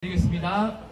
드리겠습니다.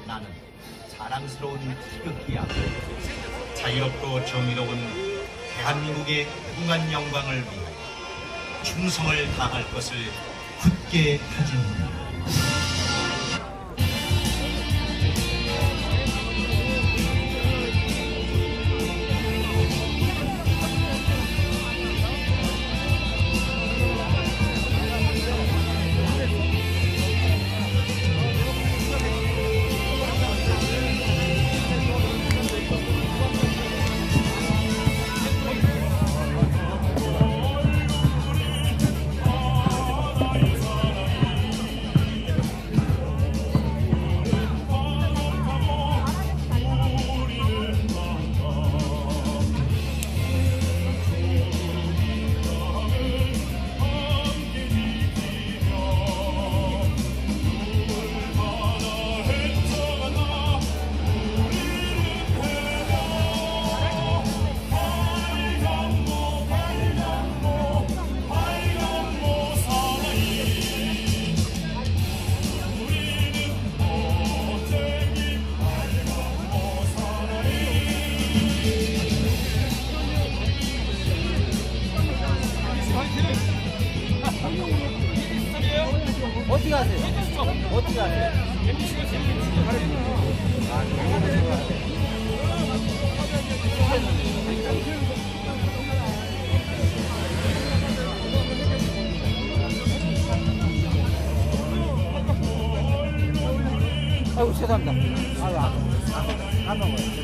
나는 자랑스러운 태극기야. 자유롭고 정의로운 대한민국의 무궁한 영광을 위하여 충성을 다할 것을 굳게 다짐한다. 어떻게 하세요? 어떻게 하세요? 아이고 죄송합니다. 아유 안 먹어요.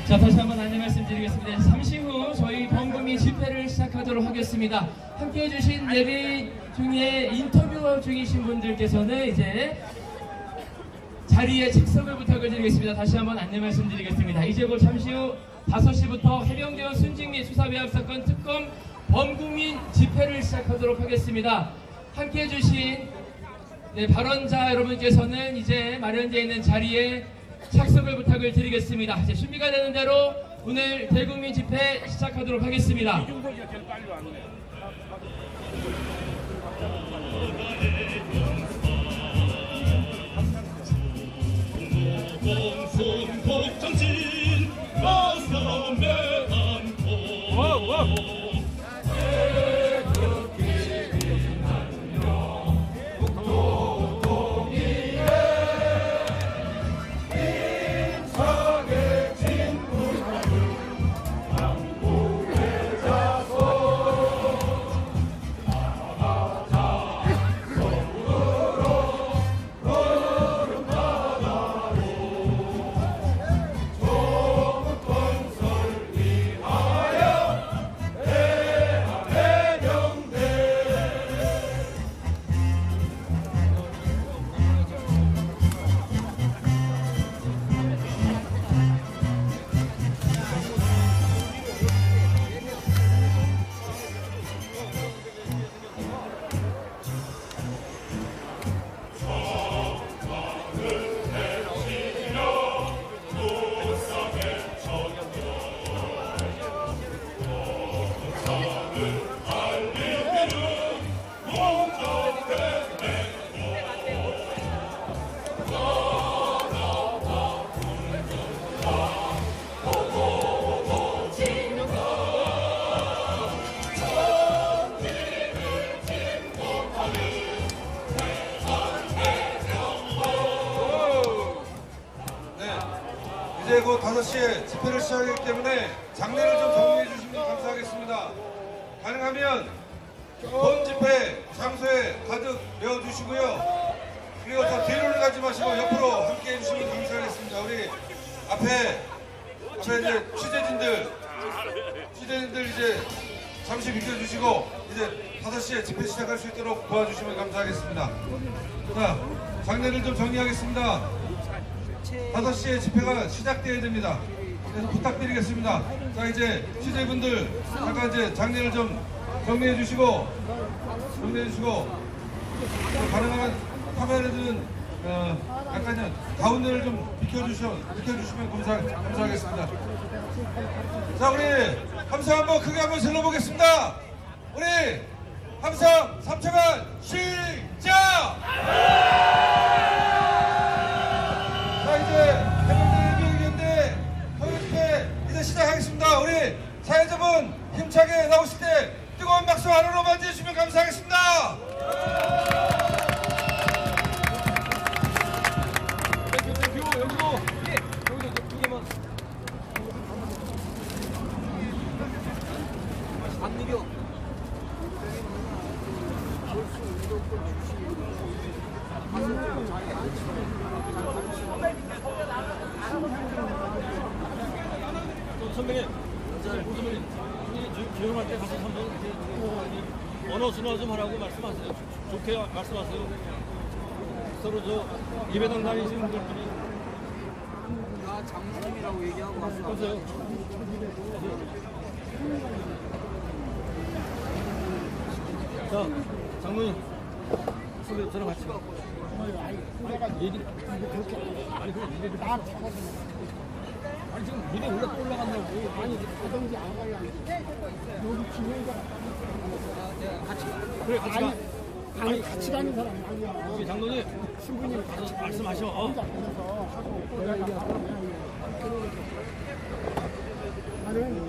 자, 다시 한번 안내 말씀드리겠습니다. 잠시 후 저희 범금이 집회를 시작하도록 하겠습니다. 함께해 주신 예배 중에 인터뷰 중이신 분들께서는 이제 자리에 착석을 부탁을 드리겠습니다. 다시 한번 안내 말씀드리겠습니다. 이제 곧 잠시 후 5시부터 해병대원 순직 및 수사배합 사건 특검 범국민 집회를 시작하도록 하겠습니다. 함께해 주신 발언자 여러분께서는 이제 마련되어 있는 자리에 착석을 부탁을 드리겠습니다. 이제 준비가 되는 대로 오늘 대국민 집회 시작하도록 하겠습니다. 복장진 나서매 않고 이제 곧 5시에 집회를 시작하기 때문에 장례를 좀 정리해 주시면 감사하겠습니다. 가능하면 본 집회 장소에 가득 메워주시고요. 그리고 더 뒤로는 가지 마시고 옆으로 함께 해주시면 감사하겠습니다. 우리 앞에 이제 취재진들 이제 잠시 비켜주시고 이제 5시에 집회 시작할 수 있도록 도와주시면 감사하겠습니다. 자, 장례를 좀 정리하겠습니다. 5시에 집회가 시작되어야 됩니다. 그래서 부탁드리겠습니다. 자, 이제 취재분들 잠깐 이제 장례를 좀 정리해 주시고 가능하면 카메라들은 약간 가운데를 좀 비켜주시면 감사하겠습니다. 자, 우리 함성 한번 크게 한번 질러보겠습니다. 우리 함성 3초간 시작! 자, 이제 해병대 예비역인데 평일집회 이제 시작하겠습니다. 우리 사회자분 힘차게 나오실 때 뜨거운 박수 하루로 맞이해주시면 감사하겠습니다. 선배님, 조용할 때 가서 한번 언어 순화 좀 하라고 말씀하세요. 좋게 말씀하세요. 서로 저 예배당 다니시는 분들끼리. 나 장모님이라고 얘기하고 왔어. 보세요. 자, 장로님 약속해 저랑 같이. 얘기 그렇게 아니 그럼 이게 나 아니 지금 무대 올라간다고 아니 가든지 안 가려고 여기 김영자 같이 그래 같이 가. 아니 같이 가는 사람 아니야. 우리 장로님 신부님 가서 말씀하셔. 혼자 가서 하고 내가 나는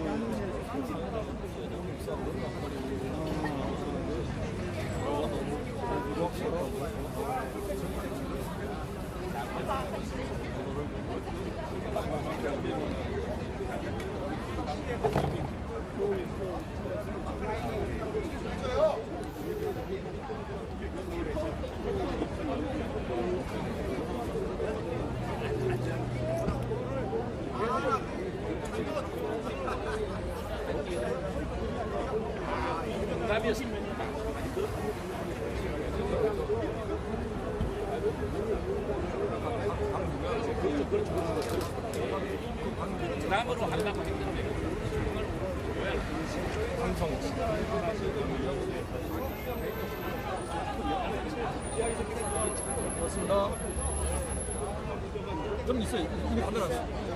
남으로 한다고 했는데 방송 그렇습니다. 좀 있어요. 이미 만들어놨어.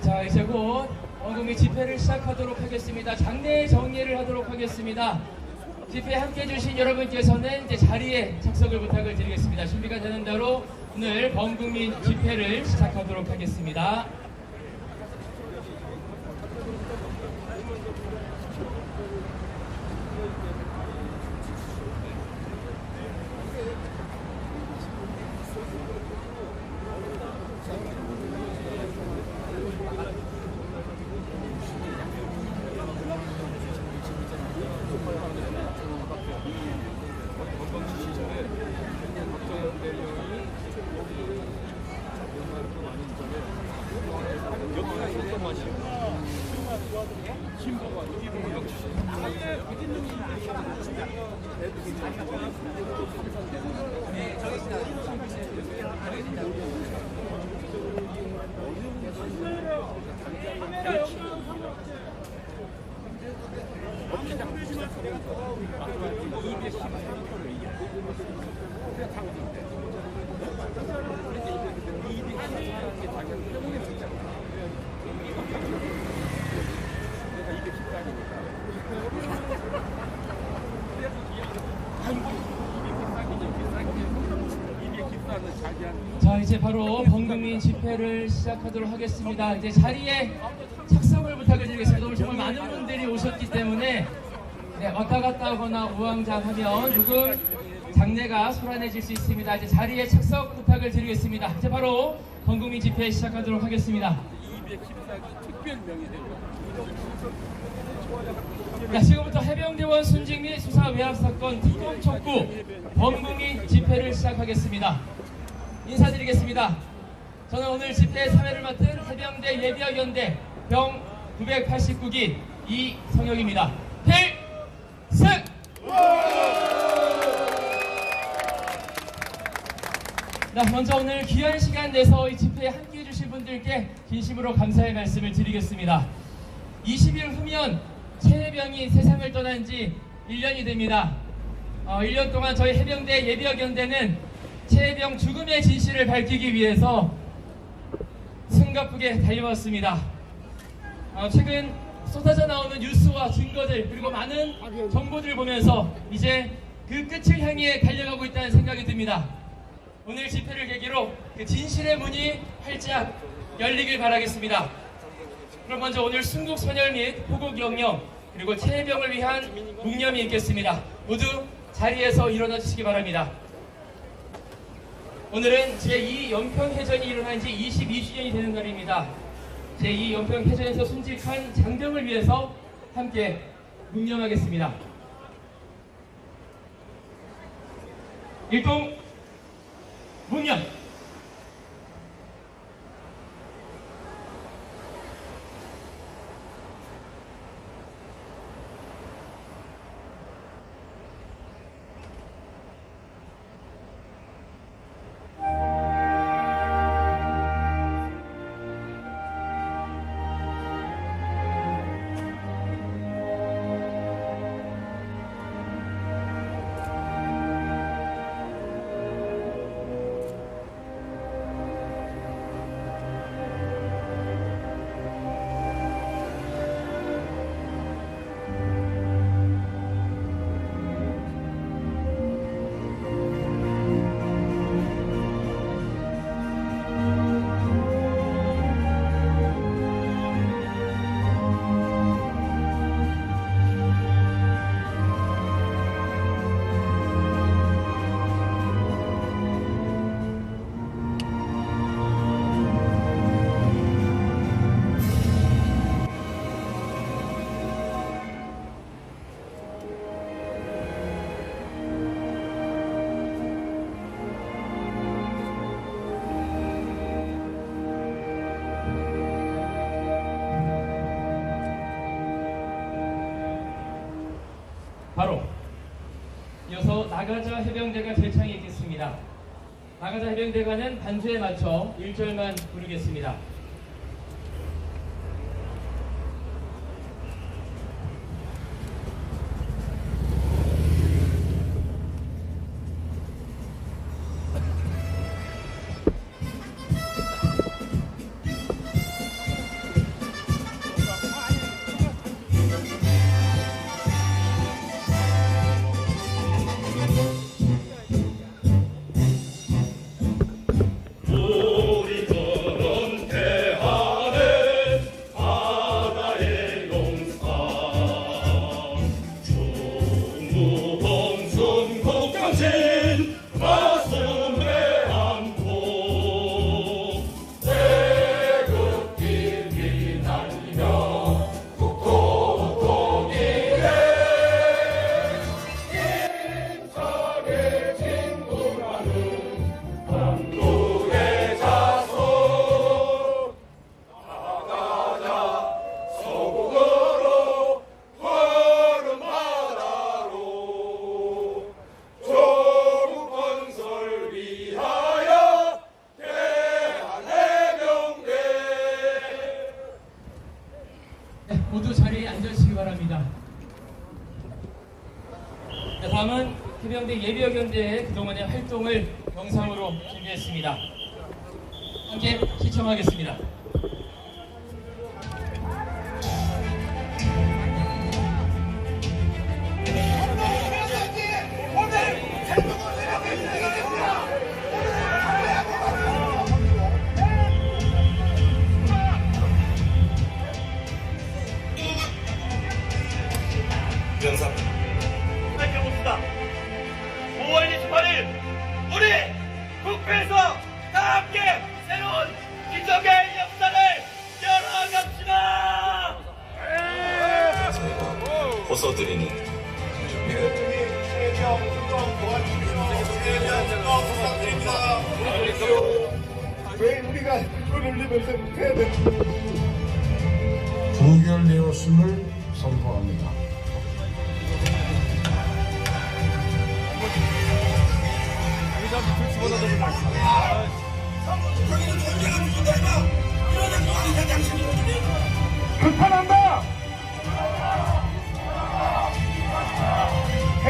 자, 이제 곧 원금이 집회를 시작하도록 하겠습니다. 장례 정리를 하도록 하겠습니다. 집회에 함께 해주신 여러분께서는 이제 자리에 착석을 부탁을 드리겠습니다. 준비가 되는 대로 오늘 범국민 집회를 시작하도록 하겠습니다. 자, 이제 바로 범국민 집회를 시작하도록 하겠습니다. 이제 자리에 착석을 부탁을 드리겠습니다. 오늘 정말 많은 분들이 오셨기 때문에 왔다 갔다 하거나 우왕좌왕하면 조금 장례가 소란해질 수 있습니다. 이제 자리에 착석 부탁을 드리겠습니다. 이제 바로 범국민 집회 시작하도록 하겠습니다. 자, 지금부터 해병대원 순직 및 수사 외압 사건 특검 촉구 범국민 집회를 시작하겠습니다. 인사드리겠습니다. 저는 오늘 집회 사회를 맡은 해병대 예비역연대 병 989기 이성혁입니다. 필승! 먼저 오늘 귀한 시간 내서 이 집회에 함께해 주신 분들께 진심으로 감사의 말씀을 드리겠습니다. 20일 후면 최해병이 세상을 떠난 지 1년이 됩니다. 1년 동안 저희 해병대 예비역연대는 최해병 죽음의 진실을 밝히기 위해서 숨가쁘게 달려왔습니다. 최근 쏟아져 나오는 뉴스와 증거들 그리고 많은 정보들을 보면서 이제 그 끝을 향해 달려가고 있다는 생각이 듭니다. 오늘 집회를 계기로 그 진실의 문이 활짝 열리길 바라겠습니다. 그럼 먼저 오늘 순국 선열 및 호국 영령 그리고 최해병을 위한 묵념이 있겠습니다. 모두 자리에서 일어나 주시기 바랍니다. 오늘은 제2연평해전이 일어난 지 22주년이 되는 날입니다. 제2연평해전에서 순직한 장병을 위해서 함께 묵념하겠습니다. 일동 묵념. 나가자 해병대가 대창에 있겠습니다. 나가자 해병대가는 반주에 맞춰 1절만 부르겠습니다. 모두 자리에 앉으시기 바랍니다. 자, 다음은 해병대 예비역연대의 그동안의 활동을 영상으로 준비했습니다. 함께 시청하겠습니다. 명사 밝혀봅시다. 5월 28일 우리 국회에서 다 함께 새로운 기적의 역사를 열어갑시다. 호소드리는 왜 우리가 눈을 흘리면서 해야 돼? 부결되었음을 선포합니다. 불편한다!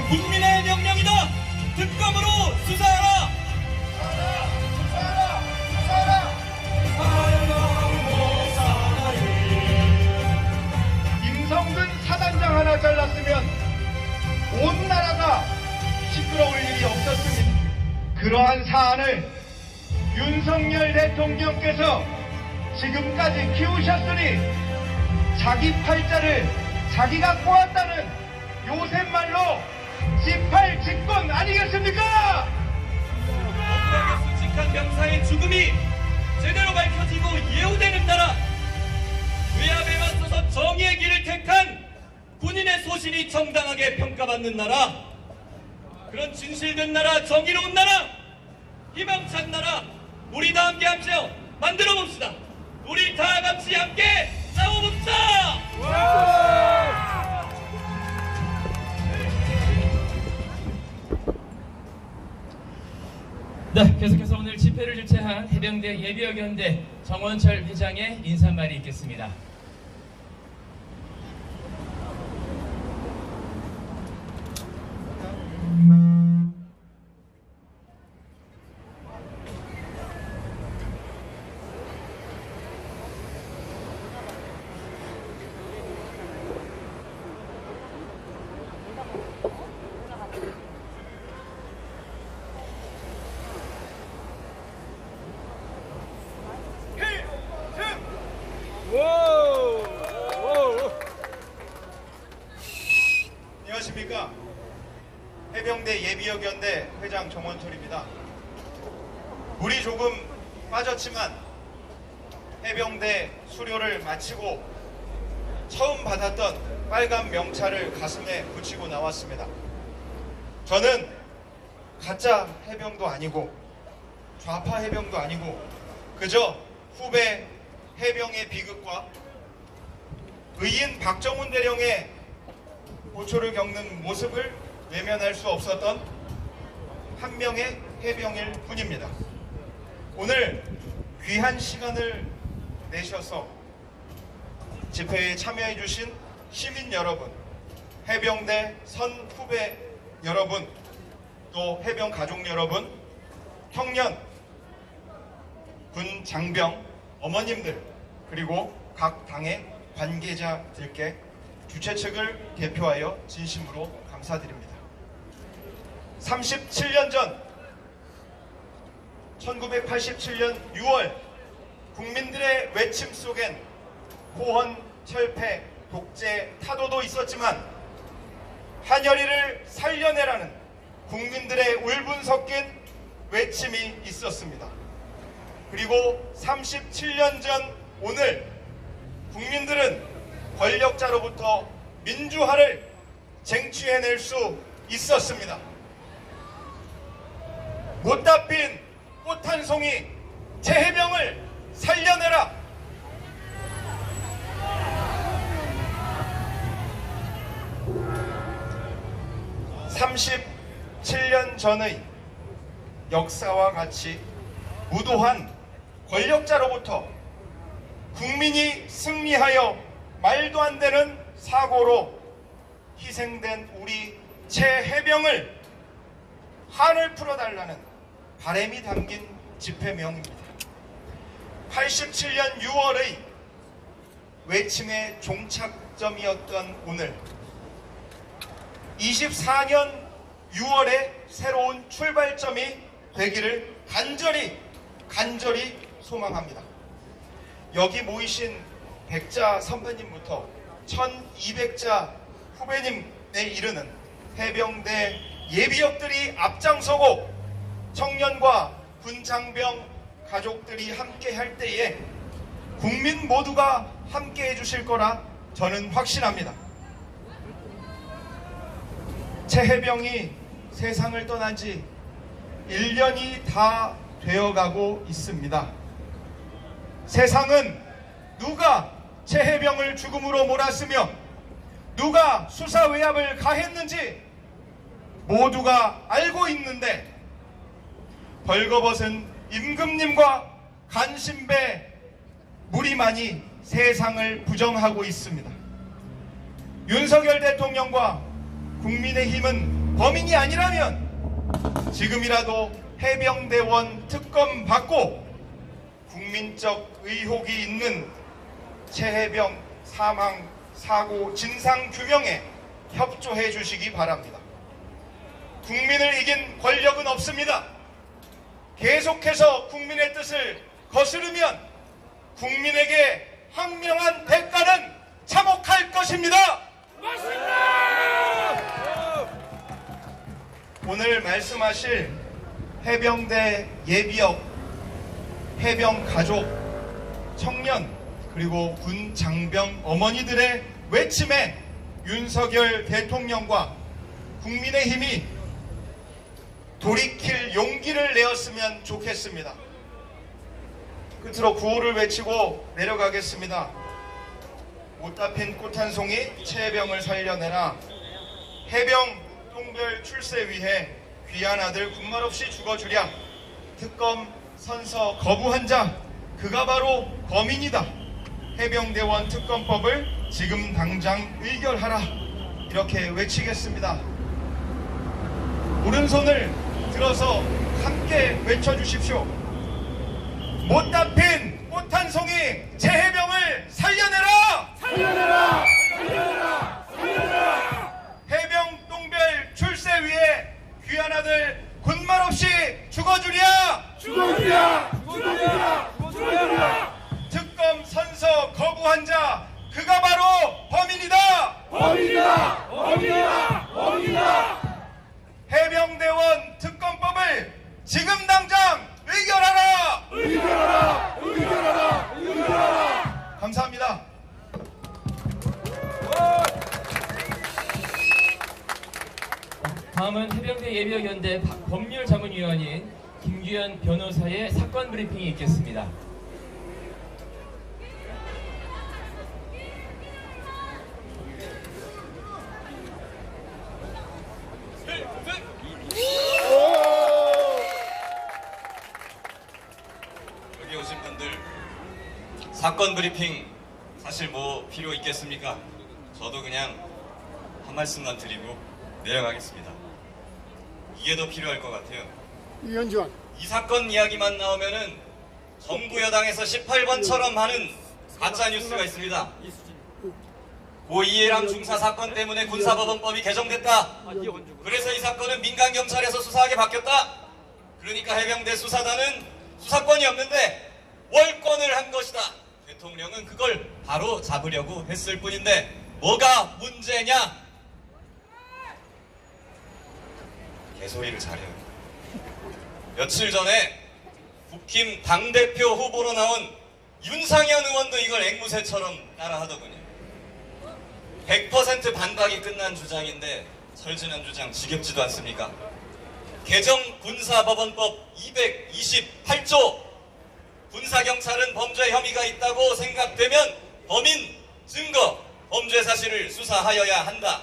국민의 명령이다. 특검으로 수사하라. 임성근 사단장 하나 잘랐으면 온 나라가 시끄러울 일이 없었습니다. 그러한 사안을 윤석열 대통령께서 지금까지 키우셨으니 자기 팔자를 자기가 꼬았다는 요새 말로 지팔직권 아니겠습니까? 억울하게 수직한 병사의 죽음이 제대로 밝혀지고 예우되는 나라, 외압에 맞서서 정의의 길을 택한 군인의 소신이 정당하게 평가받는 나라, 그런 진실된 나라, 정의로운 나라, 희망찬 나라, 우리 다 함께 합쳐 만들어 봅시다. 우리 다 같이 함께 싸워봅시다. 네, 계속해서 오늘 집회를 주최한 해병대 예비역연대 정원철 회장의 인사말이 있겠습니다. 안녕하십니까. 해병대 예비역연대 회장 정원철입니다. 물이 조금 빠졌지만 해병대 수료를 마치고 처음 받았던 빨간 명찰을 가슴에 붙이고 나왔습니다. 저는 가짜 해병도 아니고 좌파 해병도 아니고 그저 후배 해병의 비극과 의인 박정훈 대령의 고초를 겪는 모습을 외면할 수 없었던 한 명의 해병일 뿐입니다. 오늘 귀한 시간을 내셔서 집회에 참여해 주신 시민 여러분, 해병대 선후배 여러분, 또 해병 가족 여러분, 형년, 군 장병 어머님들, 그리고 각 당의 관계자들께 주최 측을 대표하여 진심으로 감사드립니다. 37년 전 1987년 6월 국민들의 외침 속엔 포헌, 철폐, 독재, 타도도 있었지만 한여리를 살려내라는 국민들의 울분 섞인 외침이 있었습니다. 그리고 37년 전 오늘 국민들은 권력자로부터 민주화를 쟁취해낼 수 있었습니다. 못다 핀 꽃 한 송이 최해병을 살려내라. (37년) 전의 역사와 같이 무도한 권력자로부터 국민이 승리하여 말도 안 되는 사고로 희생된 우리 최해병을 한을 풀어달라는 바람이 담긴 집회명입니다. 87년 6월의 외침의 종착점이었던 오늘, 24년 6월의 새로운 출발점이 되기를 간절히 소망합니다. 여기 모이신 백자 선배님부터 1200자 후배님에 이르는 해병대 예비역들이 앞장서고 청년과 군장병 가족들이 함께 할 때에 국민 모두가 함께 해주실 거라 저는 확신합니다. 최해병이 세상을 떠난 지 1년이 다 되어가고 있습니다. 세상은 누가 최해병을 죽음으로 몰았으며 누가 수사 외압을 가했는지 모두가 알고 있는데 벌거벗은 임금님과 간신배 무리만이 세상을 부정하고 있습니다. 윤석열 대통령과 국민의힘은 범인이 아니라면 지금이라도 해병대원 특검 받고 국민적 의혹이 있는 최해병 사망 사고 진상 규명에 협조해 주시기 바랍니다. 국민을 이긴 권력은 없습니다. 계속해서 국민의 뜻을 거스르면 국민에게 항명한 대가는 참혹할 것입니다. 오늘 말씀하실 해병대 예비역, 해병 가족, 청년, 그리고 군 장병 어머니들의 외침에 윤석열 대통령과 국민의힘이 돌이킬 용기를 내었으면 좋겠습니다. 끝으로 구호를 외치고 내려가겠습니다. 못다 핀 꽃 한 송이 최해병을 살려내라. 해병 똥별 출세 위해 귀한 아들 군말 없이 죽어주랴. 특검 선서 거부한 자 그가 바로 범인이다. 해병대원 특검법을 지금 당장 의결하라. 이렇게 외치겠습니다. 오른손을 들어서 함께 외쳐주십시오. 못다 핀 꽃 한 송이 최해병을 살려내라! 살려내라! 살려내라! 살려내라! 해병 똥별 출세 위에 귀한 아들 군말 없이 죽어주랴! 죽어주랴! 죽어주랴! 죽어주랴! 특검 선서 거부한 자 그가 바로 범인이다! 범인이다! 범인이다! 범인이다! 해병대원 특검법을 지금 당장 의결하라! 의결하라! 의결하라! 의결하라! 감사합니다. 다음은 해병대 예비역연대 법률자문위원인 김규현 변호사의 사건 브리핑이 있겠습니다. 오! 사건 브리핑 사실 뭐 필요 있겠습니까? 저도 그냥 한 말씀만 드리고 내려가겠습니다. 이게 더 필요할 것 같아요. 이현주원 이 사건 이야기만 나오면은 정부 여당에서 18번처럼 하는 가짜 뉴스가 있습니다. 고 이해람 중사 사건 때문에 군사법원법이 개정됐다. 그래서 이 사건은 민간 경찰에서 수사하게 바뀌었다. 그러니까 해병대 수사단은 수사권이 없는데 월권을 한 것이다. 대통령은 그걸 바로 잡으려고 했을 뿐인데 뭐가 문제냐? 개소리를 잘해요. 며칠 전에 국힘 당대표 후보로 나온 윤상현 의원도 이걸 앵무새처럼 따라하더군요. 100% 반박이 끝난 주장인데 설진한 주장 지겹지도 않습니까? 개정 군사법원법 228조 군사경찰은 범죄 혐의가 있다고 생각되면 범인, 증거, 범죄 사실을 수사하여야 한다.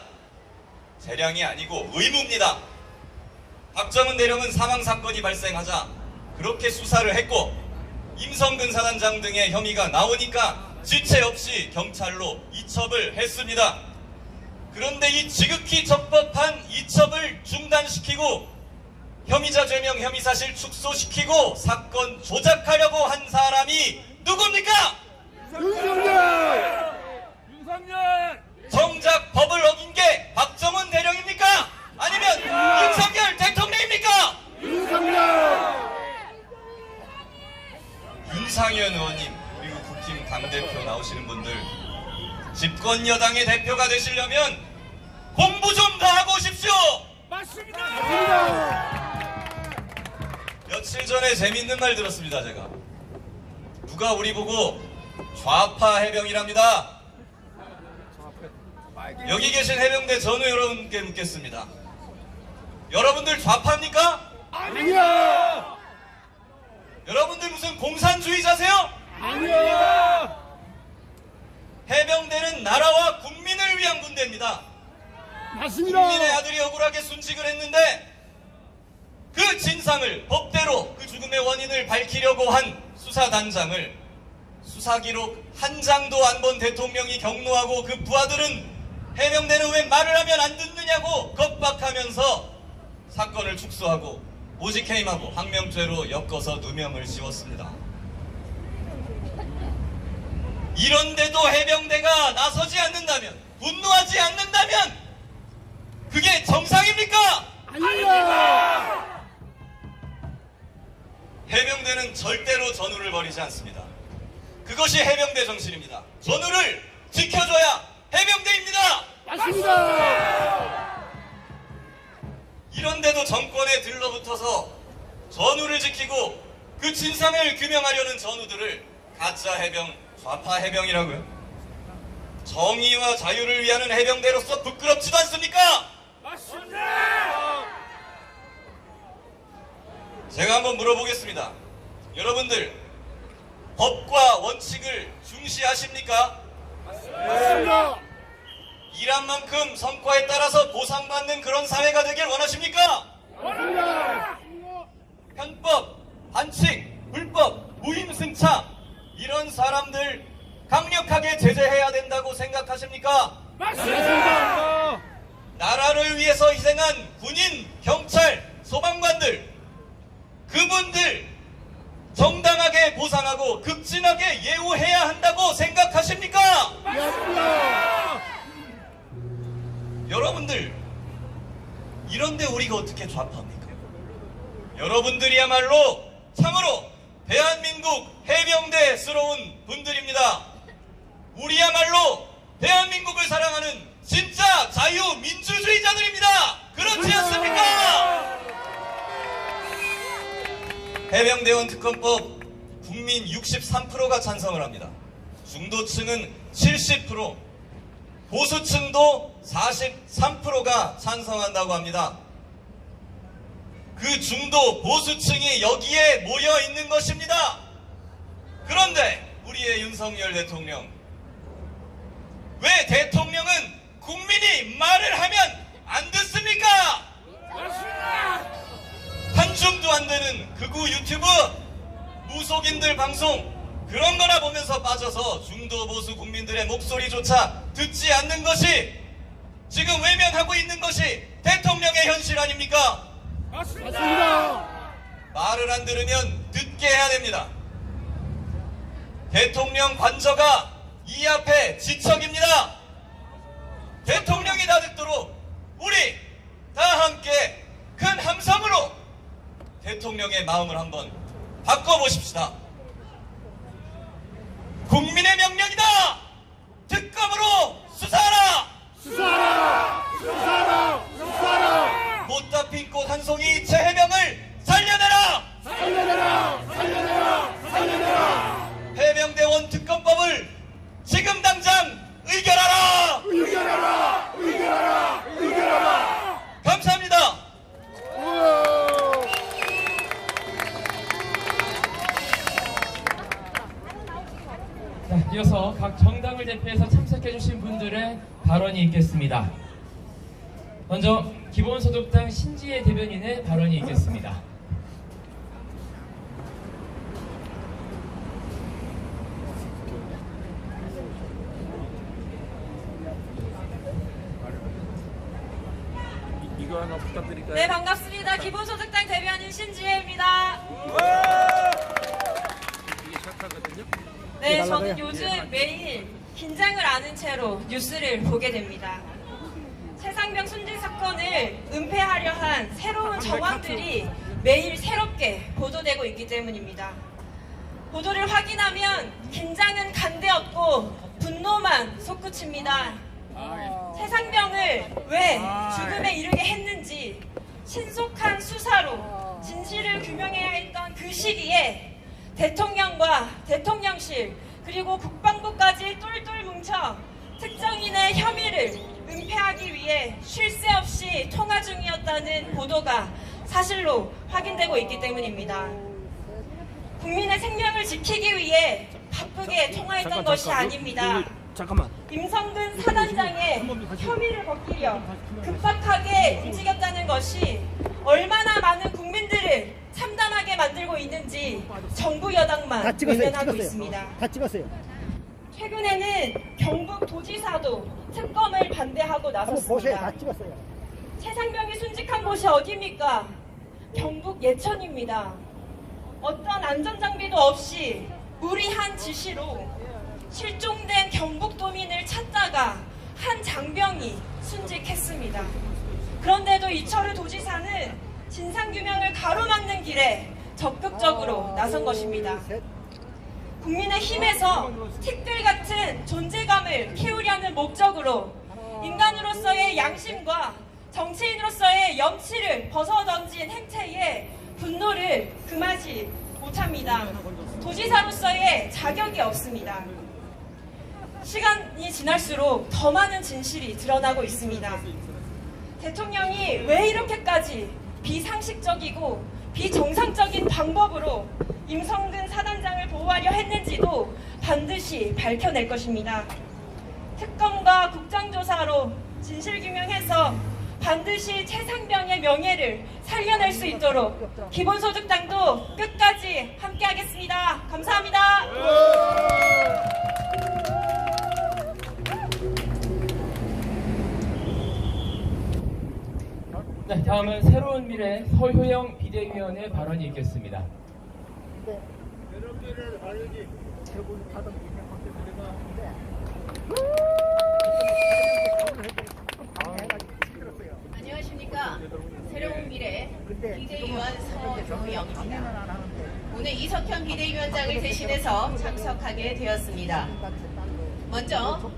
재량이 아니고 의무입니다. 박정은 대령은 사망사건이 발생하자 그렇게 수사를 했고 임성근 사단장 등의 혐의가 나오니까 지체 없이 경찰로 이첩을 했습니다. 그런데 이 지극히 적법한 이첩을 중단시키고 혐의자 죄명 혐의사실 축소시키고 사건 조작하려고 한 사람이 누굽니까? 윤석열 정작 법을 어긴 게 박정은 대령입니까? 아니면 윤석열 대통령입니까? 윤상현 의원님 그리고 국힘 당대표 나오시는 분들 집권 여당의 대표가 되시려면 공부 좀 더 하고 오십시오. 며칠 전에 재밌는 말 들었습니다. 제가 누가 우리 보고 좌파 해병이랍니다. 여기 계신 해병대 전우 여러분께 묻겠습니다. 여러분들 좌파입니까? 아니야 여러분들 무슨 공산주의자세요? 아니야 해병대는 나라와 국민을 위한 군대입니다. 맞습니다 국민의 아들이 억울하게 순직을 했는데 그 진상을 법대로 그 죽음의 원인을 밝히려고 한 수사단장을 수사기록 한 장도 안 본 대통령이 경로하고 그 부하들은 해병대는 왜 말을 하면 안 듣느냐고 겁박하면서 사건을 축소하고 모직해임하고 항명죄로 엮어서 누명을 씌웠습니다. 이런데도 해병대가 나서지 않는다면 분노하지 않는다면 그게 정상입니까? 아니야 해병대는 절대로 전우를 버리지 않습니다. 그것이 해병대 정신입니다. 전우를 지켜줘야 해병대입니다. 맞습니다 이런데도 정권에 들러붙어서 전우를 지키고 그 진상을 규명하려는 전우들을 가짜 해병, 좌파 해병이라고요? 정의와 자유를 위하는 해병대로서 부끄럽지도 않습니까? 맞습니다. 제가 한번 물어보겠습니다. 여러분들 법과 원칙을 중시하십니까? 맞습니다 일한 만큼 성과에 따라서 보상받는 그런 사회가 되길 원하십니까? 맞습니다 편법, 반칙, 불법, 무임승차 이런 사람들 강력하게 제재해야 된다고 생각하십니까? 맞습니다 나라를 위해서 희생한 군인, 경찰, 소방관들 그분들 정당하게 보상하고 극진하게 예우해야 한다고 생각하십니까? 맞습니다 여러분들 이런데 우리가 어떻게 좌파입니까? 여러분들이야말로 참으로 대한민국 해병대스러운 분들입니다. 우리야말로 대한민국을 사랑하는 진짜 자유민주주의자들입니다. 그렇지 않습니까? 해병대원 특검법 국민 63%가 찬성을 합니다. 중도층은 70%, 보수층도 43%가 찬성한다고 합니다. 그 중도 보수층이 여기에 모여 있는 것입니다. 그런데 우리의 윤석열 대통령, 왜 대통령은 국민이 말을 하면 안 듣습니까? 한줌도 안 되는 극우 유튜브, 무속인들 방송, 그런 거나 보면서 빠져서 중도 보수 국민들의 목소리조차 듣지 않는 것이 지금 외면하고 있는 것이 대통령의 현실 아닙니까? 맞습니다. 말을 안 들으면 듣게 해야 됩니다. 대통령 관저가 이 앞에 지척입니다. 대통령이 다 듣도록 우리 다 함께 큰 함성으로 대통령의 마음을 한번 바꿔보십시다. 국민의 명령이다. 특검으로 수사하라. 수사하라. 수사하라. 수사하라. 못다 핀 꽃 한 송이 재해병을 살려내라. 살려내라. 살려내라. 살려내라. 해병대원 특검법을 지금 당장 의결하라. 의결하라. 의결하라. 의결하라. 감사합니다. 자, 이어서 각 정당을 대표해서 참석해주신 분들의 발언이 있겠습니다. 먼저 기본소득당 신지혜 대변인의 발언이 있겠습니다. 이거 하나 부탁드릴까요? 네, 반갑습니다. 기본소득당 대변인 신지혜입니다. 이게 샷하거든요. 네, 저는 요즘 매일 긴장을 안은 채로 뉴스를 보게 됩니다. 최상병 순직 사건을 은폐하려 한 새로운 정황들이 매일 새롭게 보도되고 있기 때문입니다. 보도를 확인하면 긴장은 간데없고 분노만 솟구칩니다. 최상병을 왜 죽음에 이르게 했는지 신속한 수사로 진실을 규명해야 했던 그 시기에 대통령과 대통령실 그리고 국방부까지 똘똘 뭉쳐 특정인의 혐의를 은폐하기 위해 쉴 새 없이 통화 중이었다는 보도가 사실로 확인되고 있기 때문입니다. 국민의 생명을 지키기 위해 바쁘게 통화했던 것이 아닙니다. 잠깐만. 임성근 사단장의 혐의를 벗기려 급박하게 움직였다는 것이 얼마나 많은 국민들을 참담하게 만들고 있는지 정부 여당만 외면하고 있습니다. 다 찍었어요. 최근에는 경북 도지사도 특검을 반대하고 나섰습니다. 찍었어요. 최상병이 순직한 곳이 어디입니까? 경북 예천입니다. 어떤 안전장비도 없이 무리한 지시로 실종된 경북도민을 찾다가 한 장병이 순직했습니다. 그런데도 이철우 도지사는 진상규명을 가로막는 길에 적극적으로 나선 것입니다. 국민의힘에서 틱들 같은 존재감을 키우려는 목적으로 인간으로서의 양심과 정치인으로서의 염치를 벗어던진 행태에 분노를 금하지 못합니다. 도지사로서의 자격이 없습니다. 시간이 지날수록 더 많은 진실이 드러나고 있습니다. 대통령이 왜 이렇게까지 비상식적이고 비정상적인 방법으로 임성근 사단장을 보호하려 했는지도 반드시 밝혀낼 것입니다. 특검과 국정조사로 진실규명해서 반드시 최상병의 명예를 살려낼 수 있도록 기본소득당도 끝까지 함께하겠습니다. 감사합니다. 네, 다음은 새로운 미래 서효영 비대위원의 발언이 있겠습니다. 안녕하십니까. 새로운 미래 비대위원 서효영입니다. 오늘 이석현 비대위원장을 대신해서 참석하게 되었습니다. 먼저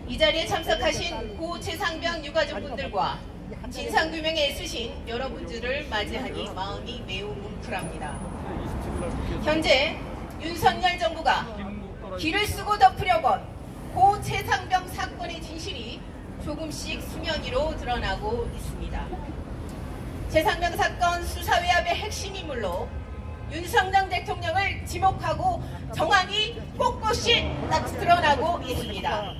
이 자리에 참석하신 고 최상병 유가족분들과 진상규명에 애쓰신 여러분들을 맞이하니 마음이 매우 뭉클합니다. 현재 윤석열 정부가 길을 쓰고 덮으려던 고 최상병 사건의 진실이 조금씩 수면 위로 드러나고 있습니다. 최상병 사건 수사 외압의 핵심 인물로 윤석열 대통령을 지목하고 정황이 꼿꼿이 드러나고 있습니다.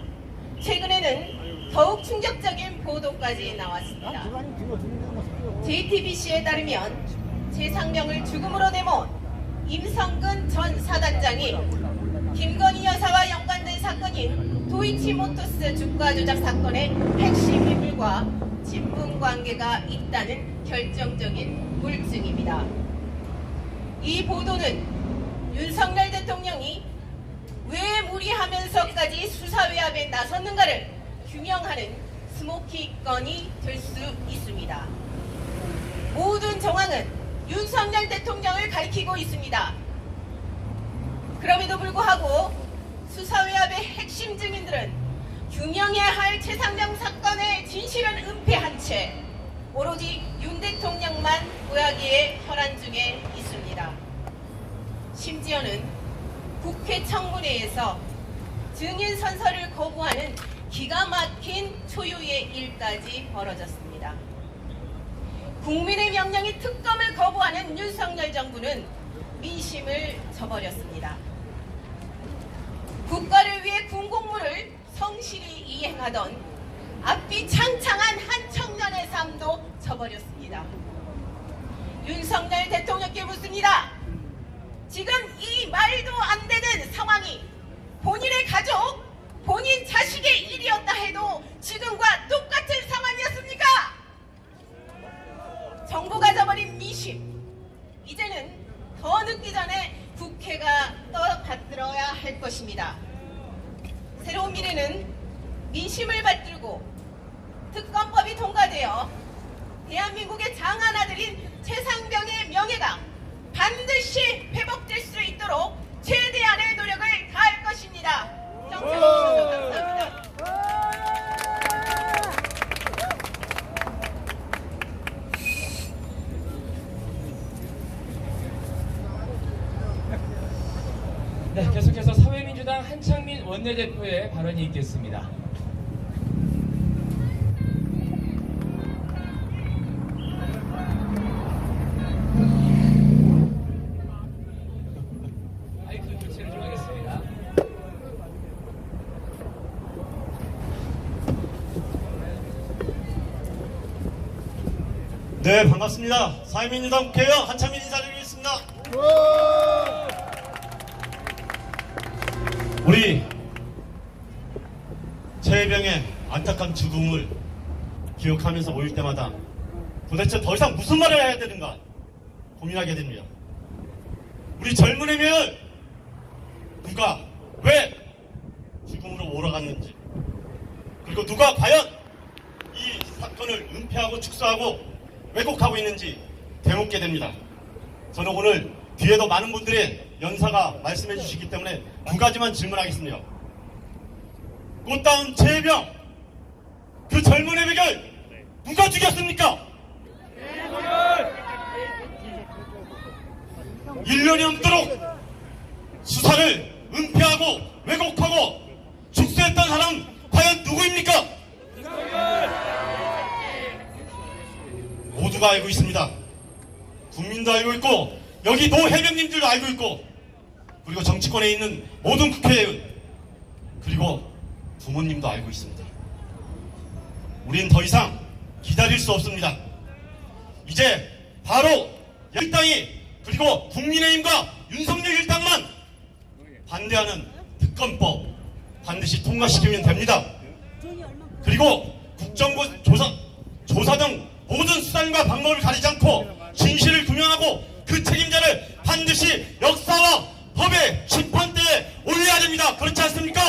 최근에는 더욱 충격적인 보도까지 나왔습니다. JTBC에 따르면 최상병을 죽음으로 내몬 임성근 전 사단장이 김건희 여사와 연관된 사건인 도이치모터스 주가 조작 사건의 핵심 인물과 친분 관계가 있다는 결정적인 물증입니다. 이 보도는 윤석열 대통령이 왜 무리하면서까지 수사외압에 나섰는가를 규명하는 스모키건이 될 수 있습니다. 모든 정황은 윤석열 대통령을 가리키고 있습니다. 그럼에도 불구하고 수사외압의 핵심 증인들은 규명해야 할 최상병 사건의 진실은 은폐한 채 오로지 윤 대통령만 보야기에 혈안 중에 있습니다. 심지어는 국회 청문회에서 증인 선서를 거부하는 기가 막힌 초유의 일까지 벌어졌습니다. 국민의 명령이 특검을 거부하는 윤석열 정부는 민심을 저버렸습니다. 국가를 위해 군공무를 성실히 이행하던 앞뒤 창창한 한 청년의 삶도 저버렸습니다. 윤석열 대통령께 묻습니다. 지금 이 말도 안 되는 상황이 본인의 가족, 본인 자식의 일이었다 해도 지금과 똑같은 상황이었습니까? 정부가 저버린 민심, 이제는 더 늦기 전에 국회가 떠받들어야 할 것입니다. 새로운 미래는 민심을 받들고 특검법이 통과되어 대한민국의 장하나들인 최상병의 명예가 반드시 회복될 수 있도록 최대한의 노력을 다할 것입니다. 경청해주셔서 감사합니다. 네, 계속해서 사회민주당 한창민 원내대표의 발언이 있겠습니다. 마이크 교체를 좀 하겠습니다. 네, 반갑습니다. 사회민주당 국회의원 한창민 인사드리겠습니다. 우리 최혜병의 안타까운 죽음을 기억하면서 모일 때마다 도대체 더 이상 무슨 말을 해야 되는가 고민하게 됩니다. 우리 젊은 해명을 누가 왜 죽음으로 몰아갔는지, 그리고 누가 과연 이 사건을 은폐하고 축소하고 왜곡하고 있는지 되묻게 됩니다. 저는 오늘 뒤에도 많은 분들의 연사가 말씀해 주시기 때문에 두 가지만 질문하겠습니다. 꽃다운 최혜병, 그 젊은 애백을 누가 죽였습니까? 1년이 넘도록 수사를 은폐하고 왜곡하고 축소했던 사람은 과연 누구입니까? 모두가 알고 있습니다. 국민도 알고 있고 여기 노해병님들도 알고 있고, 그리고 정치권에 있는 모든 국회의원, 그리고 부모님도 알고 있습니다. 우린 더 이상 기다릴 수 없습니다. 이제 바로 일당이, 그리고 국민의힘과 윤석열 일당만 반대하는 특검법 반드시 통과시키면 됩니다. 그리고 국정부 조사 등 모든 수단과 방법을 가리지 않고 진실을 규명하고 그 책임자를 반드시 역사와 법의 심판대에 올려야 됩니다. 그렇지 않습니까?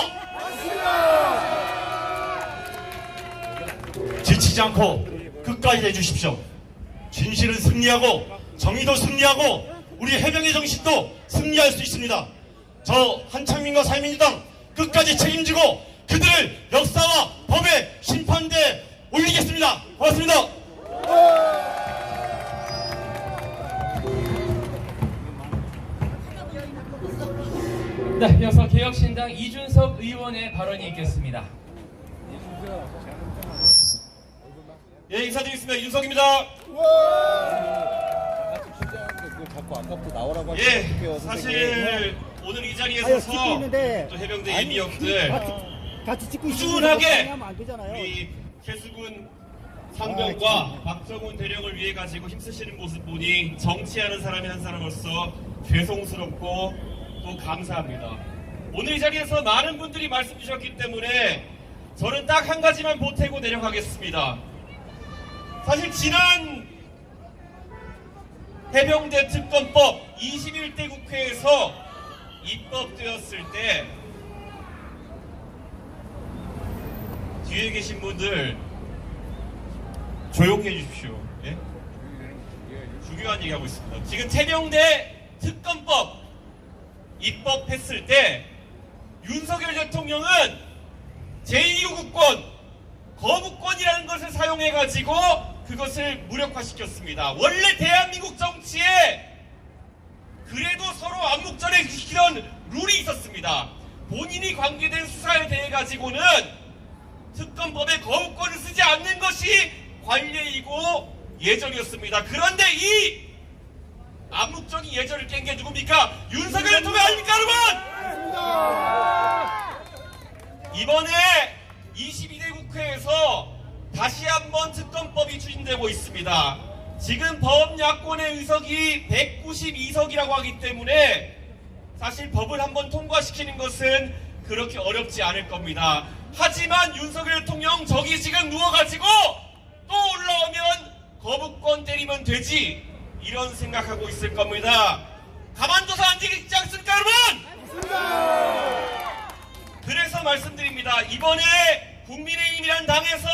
지치지 않고 끝까지 해주십시오. 진실은 승리하고 정의도 승리하고 우리 해병의 정신도 승리할 수 있습니다. 저 한창민과 사회민주당 끝까지 책임지고 그들을 역사와 법의 심판대에 올리겠습니다. 고맙습니다. 네, 이어서 개혁신당 이준석 의원의 발언이 있겠습니다. 예, 인사드리겠습니다. 이준석입니다. 예, 사실 오늘 이 자리에 서서 또 해병대 예비역들 꾸준하게 우리 최수근 상병과 박정훈 대령을 위해 가지고 힘쓰시는 모습 보니 정치하는 사람이 한 사람으로서 죄송스럽고 또 감사합니다. 오늘 이 자리에서 많은 분들이 말씀 주셨기 때문에 저는 딱 한 가지만 보태고 내려가겠습니다. 사실 지난 해병대 특검법 21대 국회에서 입법되었을 때 뒤에 계신 분들 조용히 해주십시오. 예? 중요한 얘기하고 있습니다. 지금 해병대 특검법 입법했을 때 윤석열 대통령은 제2요구권, 거부권이라는 것을 사용해가지고 그것을 무력화시켰습니다. 원래 대한민국 정치에 그래도 서로 암묵전에 지키던 룰이 있었습니다. 본인이 관계된 수사에 대해 가지고는 특검법에 거부권을 쓰지 않는 것이 관례이고 예절이었습니다. 그런데 이 암묵적인 예절을 깬 게 누굽니까? 윤석열 대통령 아닙니까, 여러분? 이번에 22대 국회에서 다시 한번 특검법이 추진되고 있습니다. 지금 범야권의 의석이 192석이라고 하기 때문에 사실 법을 한번 통과시키는 것은 그렇게 어렵지 않을 겁니다. 하지만 윤석열 대통령 저기 지금 누워가지고 또 올라오면 거부권 때리면 되지, 이런 생각하고 있을 겁니다. 가만둬서 앉지 않습니까, 여러분? 그래서 말씀드립니다. 이번에 국민의힘이란 당에서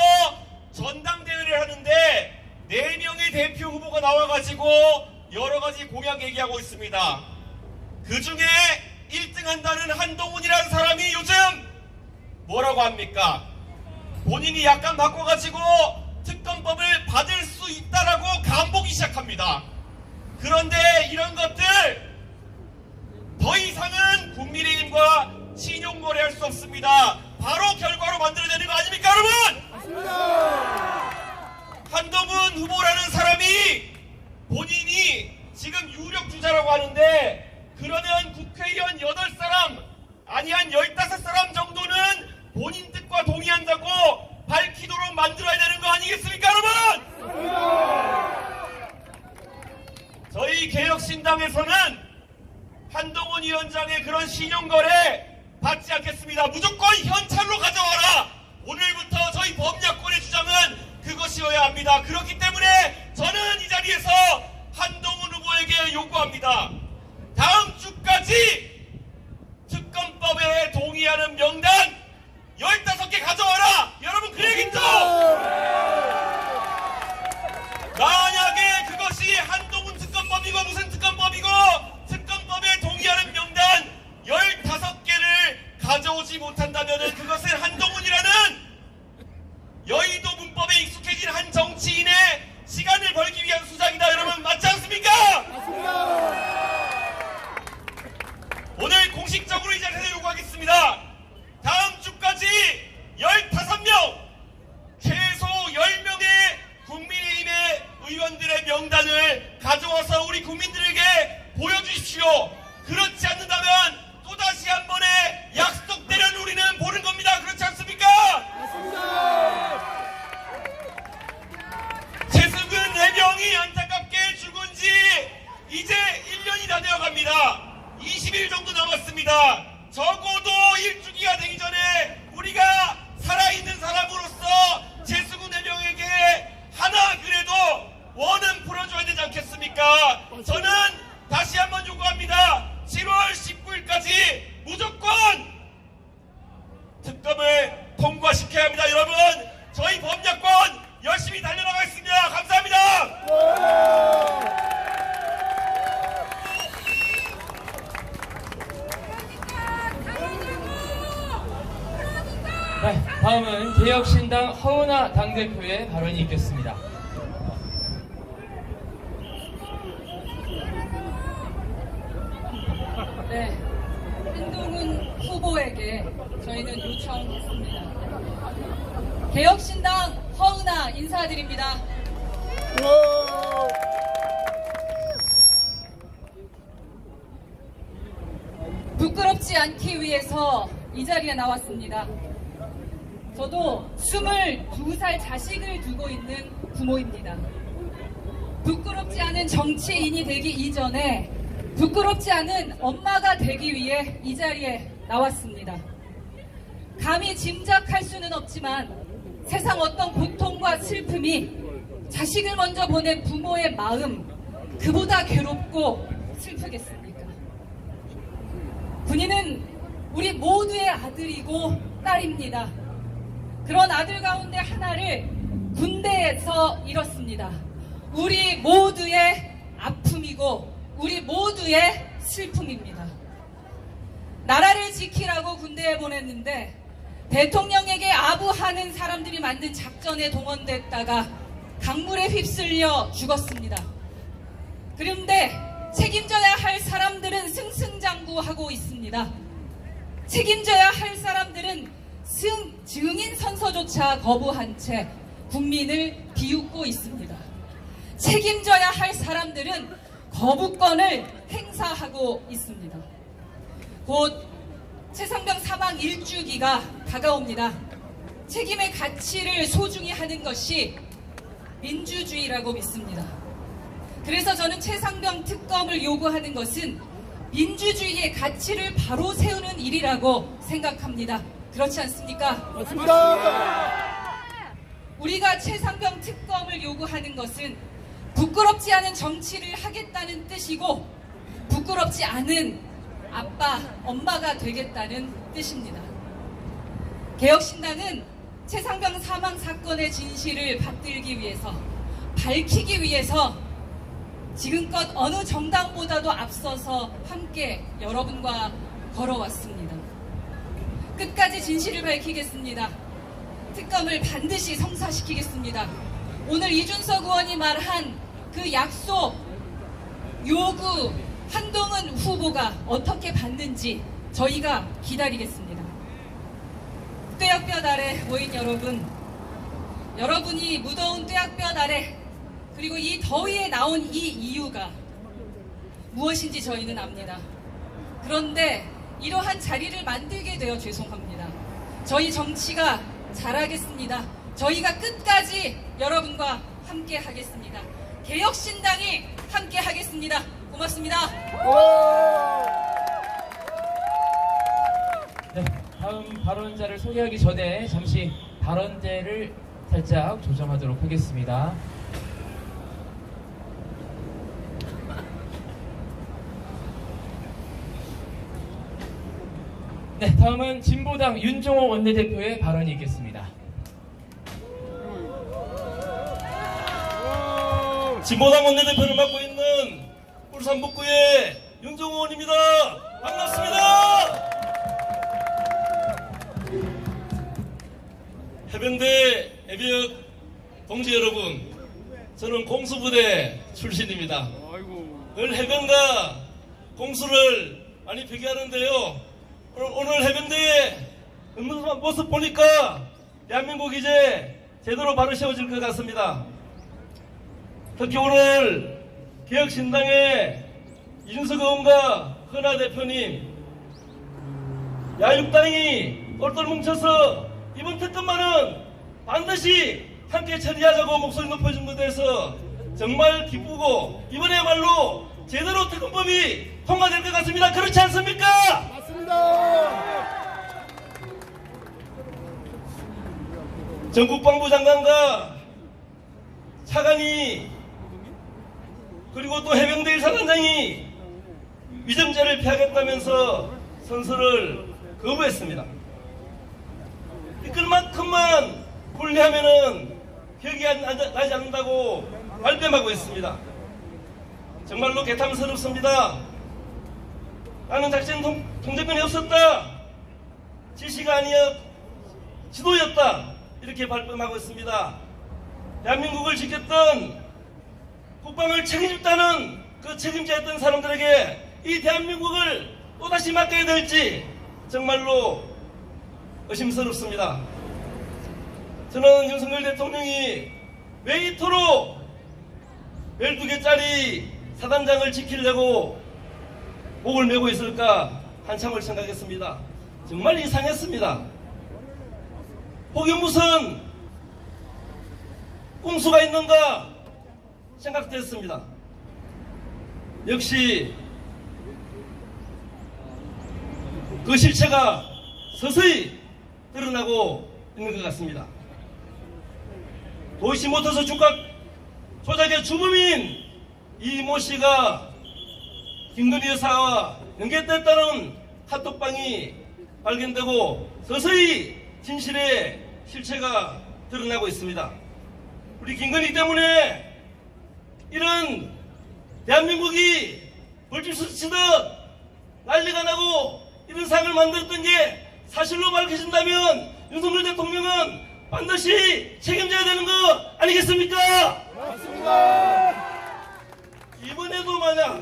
전당대회를 하는데 4명의 대표 후보가 나와가지고 여러가지 공약 얘기하고 있습니다. 그 중에 1등 한다는 한동훈이라는 사람이 요즘 뭐라고 합니까? 본인이 약간 바꿔가지고 특검법을 받을 수 있다라고 간보기 시작합니다. 그런데 이런 것들 더 이상은 국민의힘과 신용거래할 수 없습니다. 바로 결과로 만들어야 되는 거 아닙니까, 여러분? 한동훈 후보라는 사람이 본인이 지금 유력 주자라고 하는데, 그러면 국회의원 8사람 아니 한 15사람 정도는 본인 뜻과 동의한다고 밝히도록 만들어야 되는 거 아니겠습니까, 여러분? 저희 개혁신당에서는 한동훈 위원장의 그런 신용거래 받지 않겠습니다. 무조건 현찰로 가져와라. 오늘부터 저희 범야권의 주장은 그것이어야 합니다. 그렇기 때문에 저는 이 자리에서 한동훈 후보에게 요구합니다. 다음 주까지 특검법에 동의하는 명단 15개 가져와라. 여러분 그래야겠죠? 만약에 그것이 한동훈 특검법이고 무슨 특검법이고 특검법에 동의하는 명단 15개를 가져오지 못한다면 그것은 한동훈이라는 여의도 문법에 익숙해진 한 정치인의 시간을 벌기 위한 수작이다. 여러분 맞지 않습니까? 오늘 공식적으로 이 자리에서 요구하겠습니다. 다음 주까지 15명, 최소 10명의 국민의힘의 의원들의 명단을 가져와서 우리 국민들에게 보여주십시오. 그렇지 않는다면 또다시 한 번의 약속대로는 우리는 보는 겁니다. 그렇지 않습니까? 최승근 해병이 안타깝게 죽은 지 이제 1년이 다 되어갑니다. 20일 정도 남았습니다. 적어도 일주기가 되기 전에 우리가 살아있는 사람으로서 최승근 해병에게 하나 그래도 원은 풀어줘야 되지 않겠습니까? 저는 다시 한번 요구합니다. 7월 19일까지 무조건 특검을 통과시켜야 합니다. 여러분 저희 범야권 열심히 달려나가겠습니다. 감사합니다. 네, 다음은 개혁신당 허은하 당대표의 발언이 있겠습니다. 네, 한동훈 후보에게 저희는 요청했습니다. 개혁신당 허은하 인사드립니다. 부끄럽지 않기 위해서 이 자리에 나왔습니다. 저도 22살 자식을 두고 있는 부모입니다. 부끄럽지 않은 정치인이 되기 이전에 부끄럽지 않은 엄마가 되기 위해 이 자리에 나왔습니다. 감히 짐작할 수는 없지만 세상 어떤 고통과 슬픔이 자식을 먼저 보낸 부모의 마음 그보다 괴롭고 슬프겠습니까? 군인은 우리 모두의 아들이고 딸입니다. 그런 아들 가운데 하나를 군대에서 잃었습니다. 우리 모두의 아픔이고 우리 모두의 슬픔입니다. 나라를 지키라고 군대에 보냈는데 대통령에게 아부하는 사람들이 만든 작전에 동원됐다가 강물에 휩쓸려 죽었습니다. 그런데 책임져야 할 사람들은 승승장구하고 있습니다. 책임져야 할 사람들은 증인 선서조차 거부한 채 국민을 비웃고 있습니다. 책임져야 할 사람들은 거부권을 행사하고 있습니다. 곧 최상병 사망 1주기가 다가옵니다. 책임의 가치를 소중히 하는 것이 민주주의라고 믿습니다. 그래서 저는 최상병 특검을 요구하는 것은 민주주의의 가치를 바로 세우는 일이라고 생각합니다. 그렇지 않습니까? 맞습니다. 우리가 최상병 특검을 요구하는 것은 부끄럽지 않은 정치를 하겠다는 뜻이고 부끄럽지 않은 아빠, 엄마가 되겠다는 뜻입니다. 개혁신당은 최상병 사망 사건의 진실을 받들기 위해서, 밝히기 위해서 지금껏 어느 정당보다도 앞서서 함께 여러분과 걸어왔습니다. 끝까지 진실을 밝히겠습니다. 특검을 반드시 성사시키겠습니다. 오늘 이준석 의원이 말한 그 약속, 요구, 한동훈 후보가 어떻게 받는지 저희가 기다리겠습니다. 뙤약볕 아래 모인 여러분, 여러분이 무더운 뙤약볕 아래 그리고 이 더위에 나온 이 이유가 무엇인지 저희는 압니다. 그런데 이러한 자리를 만들게 되어 죄송합니다. 저희 정치가 잘하겠습니다. 저희가 끝까지 여러분과 함께 하겠습니다. 개혁신당이 함께 하겠습니다. 고맙습니다. 네, 다음 발언자를 소개하기 전에 잠시 발언대를 살짝 조정하도록 하겠습니다. 네, 다음은 진보당 윤종호 원내대표의 발언이 있겠습니다. 진보당 원내대표를 맡고 있는 울산 북구의 윤종호 의원입니다. 반갑습니다. 해병대 해병 동지 여러분, 저는 공수부대 출신입니다. 늘 해병과 공수를 많이 비교하는데요. 오늘 해병대의 모습 보니까 대한민국 이제 제대로 바로 세워질 것 같습니다. 특히 오늘 개혁신당의 이준석 의원과 헌하 대표님, 야육당이 똘똘 뭉쳐서 이번 특검만은 반드시 함께 처리하자고 목소리 높여준 것에 대해서 정말 기쁘고 이번에야말로 제대로 특검법이 통과될 것 같습니다. 그렇지 않습니까? 맞습니다. 전 국방부 장관과 차관이 그리고 또 해병대 1사단장이 위정죄를 피하겠다면서 선서를 거부했습니다. 이끌만큼만 불리하면은 기억이 나지 않는다고 발뺌하고 있습니다. 정말로 개탐스럽습니다. 나는 작전 통제권이 없었다, 지시가 아니었 지도였다, 이렇게 발뺌하고 있습니다. 대한민국을 지켰던 국방을 책임졌다는 그 책임자였던 사람들에게 이 대한민국을 또다시 맡겨야 될지 정말로 의심스럽습니다. 저는 윤석열 대통령이 왜 이토록 12개짜리 사단장을 지키려고 목을 메고 있을까 한참을 생각했습니다. 정말 이상했습니다. 혹이 무슨 꼼수가 있는가 생각됐습니다. 역시 그 실체가 서서히 드러나고 있는 것 같습니다. 도이치모터스 주가 조작의 주범인 이 모 씨가 김건희 여사와 연결됐다는 카톡방이 발견되고 서서히 진실의 실체가 드러나고 있습니다. 우리 김건희 때문에 이런 대한민국이 벌집수 치듯 난리가 나고 이런 상을 만들었던 게 사실로 밝혀진다면 윤석열 대통령은 반드시 책임져야 되는 거 아니겠습니까? 맞습니다. 이번에도 만약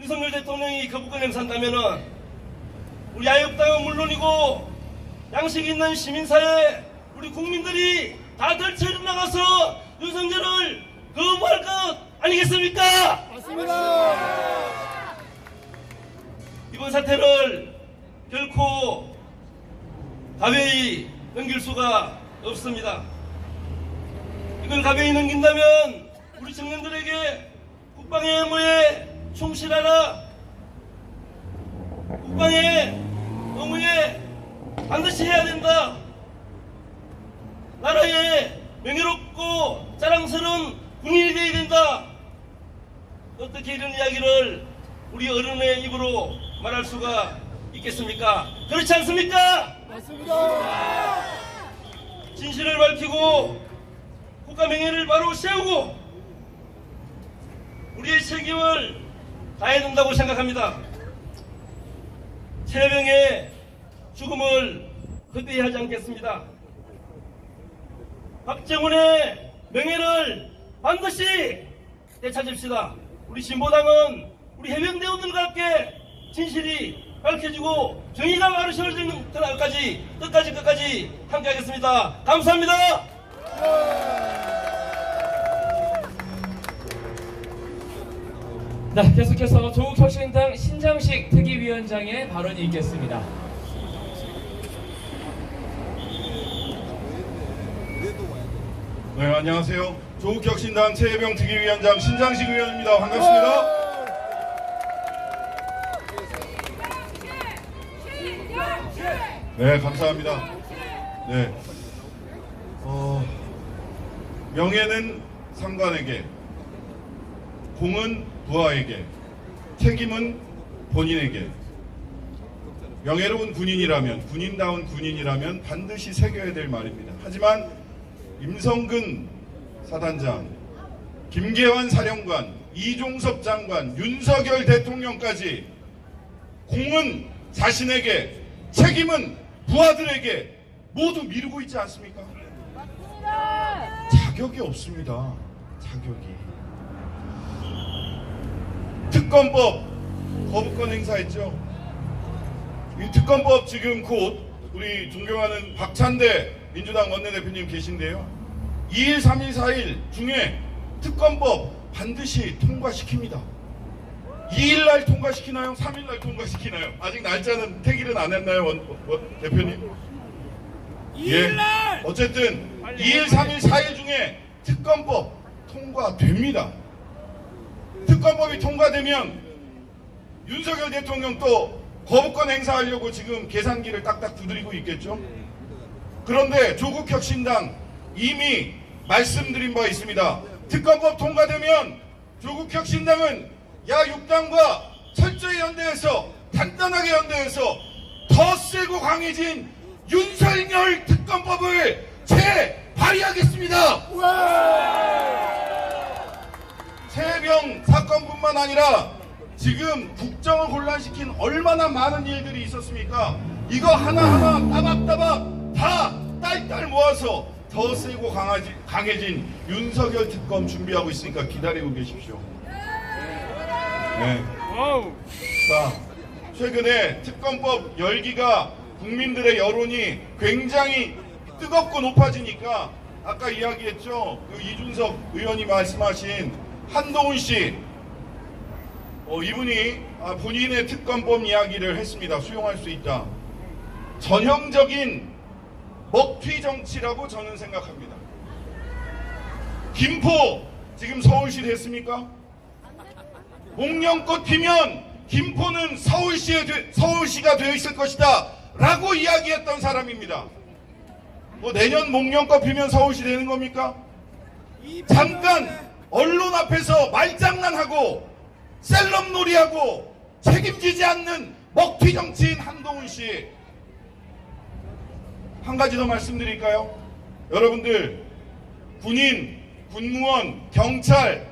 윤석열 대통령이 거부권 행사한다면은 우리 자유한국당은 물론이고 양식 있는 시민사회 우리 국민들이 다 덜쳐 나가서 윤석열을 거부할 것 아니겠습니까? 맞습니다. 이번 사태를 결코 가벼이 넘길 수가 없습니다. 이걸 가벼이 넘긴다면 우리 청년들에게 국방의 의무에 충실하라, 국방의 의무에 반드시 해야 된다, 나라의 명예롭고 자랑스러운 군인이 되어야 된다. 어떻게 이런 이야기를 우리 어른의 입으로 말할 수가 있겠습니까? 그렇지 않습니까? 맞습니다. 진실을 밝히고 국가 명예를 바로 세우고 우리의 책임을 다해야 된다고 생각합니다. 최병의 죽음을 헛되이 하지 않겠습니다. 박정훈의 명예를 반드시 되찾읍시다. 우리 진보당은 우리 해병대원들과 함께 진실이 밝혀지고 정의가 바로 세워지는 그날까지 끝까지 함께하겠습니다. 감사합니다. 네, 계속해서 조국혁신당 신장식 특위위원장의 발언이 있겠습니다. 네, 안녕하세요. 조국혁신당 최혜병 특위위원장 신장식 의원입니다. 반갑습니다. 네, 감사합니다. 네, 명예는 상관에게, 공은 부하에게, 책임은 본인에게. 명예로운 군인이라면, 군인다운 군인이라면 반드시 새겨야 될 말입니다. 하지만 임성근 사단장, 김계환 사령관, 이종섭 장관, 윤석열 대통령까지 공은 자신에게, 책임은 부하들에게 모두 미루고 있지 않습니까? 자격이 없습니다. 자격이. 특검법 거부권 행사했죠. 이 특검법 지금 곧 우리 존경하는 박찬대 민주당 원내대표님 계신데요. 2일, 3일, 4일 중에 특검법 반드시 통과시킵니다. 2일날 통과시키나요? 3일날 통과시키나요? 아직 날짜는 택일은 안 했나요, 대표님? 2일날! 예. 어쨌든 2일, 3일, 4일 중에 특검법 통과됩니다. 특검법이 통과되면 윤석열 대통령 또 거부권 행사하려고 지금 계산기를 딱딱 두드리고 있겠죠. 그런데 조국혁신당 이미 말씀드린 바 있습니다. 특검법 통과되면 조국혁신당은 야6당과 철저히 연대해서, 단단하게 연대해서 더 세고 강해진 윤석열 특검법을 재발의하겠습니다. 최혜병 사건뿐만 아니라 지금 국정을 혼란시킨 얼마나 많은 일들이 있었습니까? 이거 하나하나 따박따박 다 딸딸 모아서 더 세고 강해진 윤석열 특검 준비하고 있으니까 기다리고 계십시오. 네. 자, 최근에 특검법 열기가, 국민들의 여론이 굉장히 뜨겁고 높아지니까 아까 이야기했죠. 그 이준석 의원이 말씀하신 한동훈 씨, 이분이 본인의 특검법 이야기를 했습니다. 수용할 수 있다. 전형적인 먹튀 정치라고 저는 생각합니다. 김포 지금 서울시 됐습니까? 목련꽃 피면 김포는 서울시가 되어 있을 것이다 라고 이야기했던 사람입니다. 뭐 내년 목련껏 피면 서울시 되는 겁니까? 잠깐 언론 앞에서 말장난하고 셀럽놀이하고 책임지지 않는 먹튀 정치인 한동훈 씨. 한 가지 더 말씀드릴까요? 여러분들, 군인, 군무원, 경찰,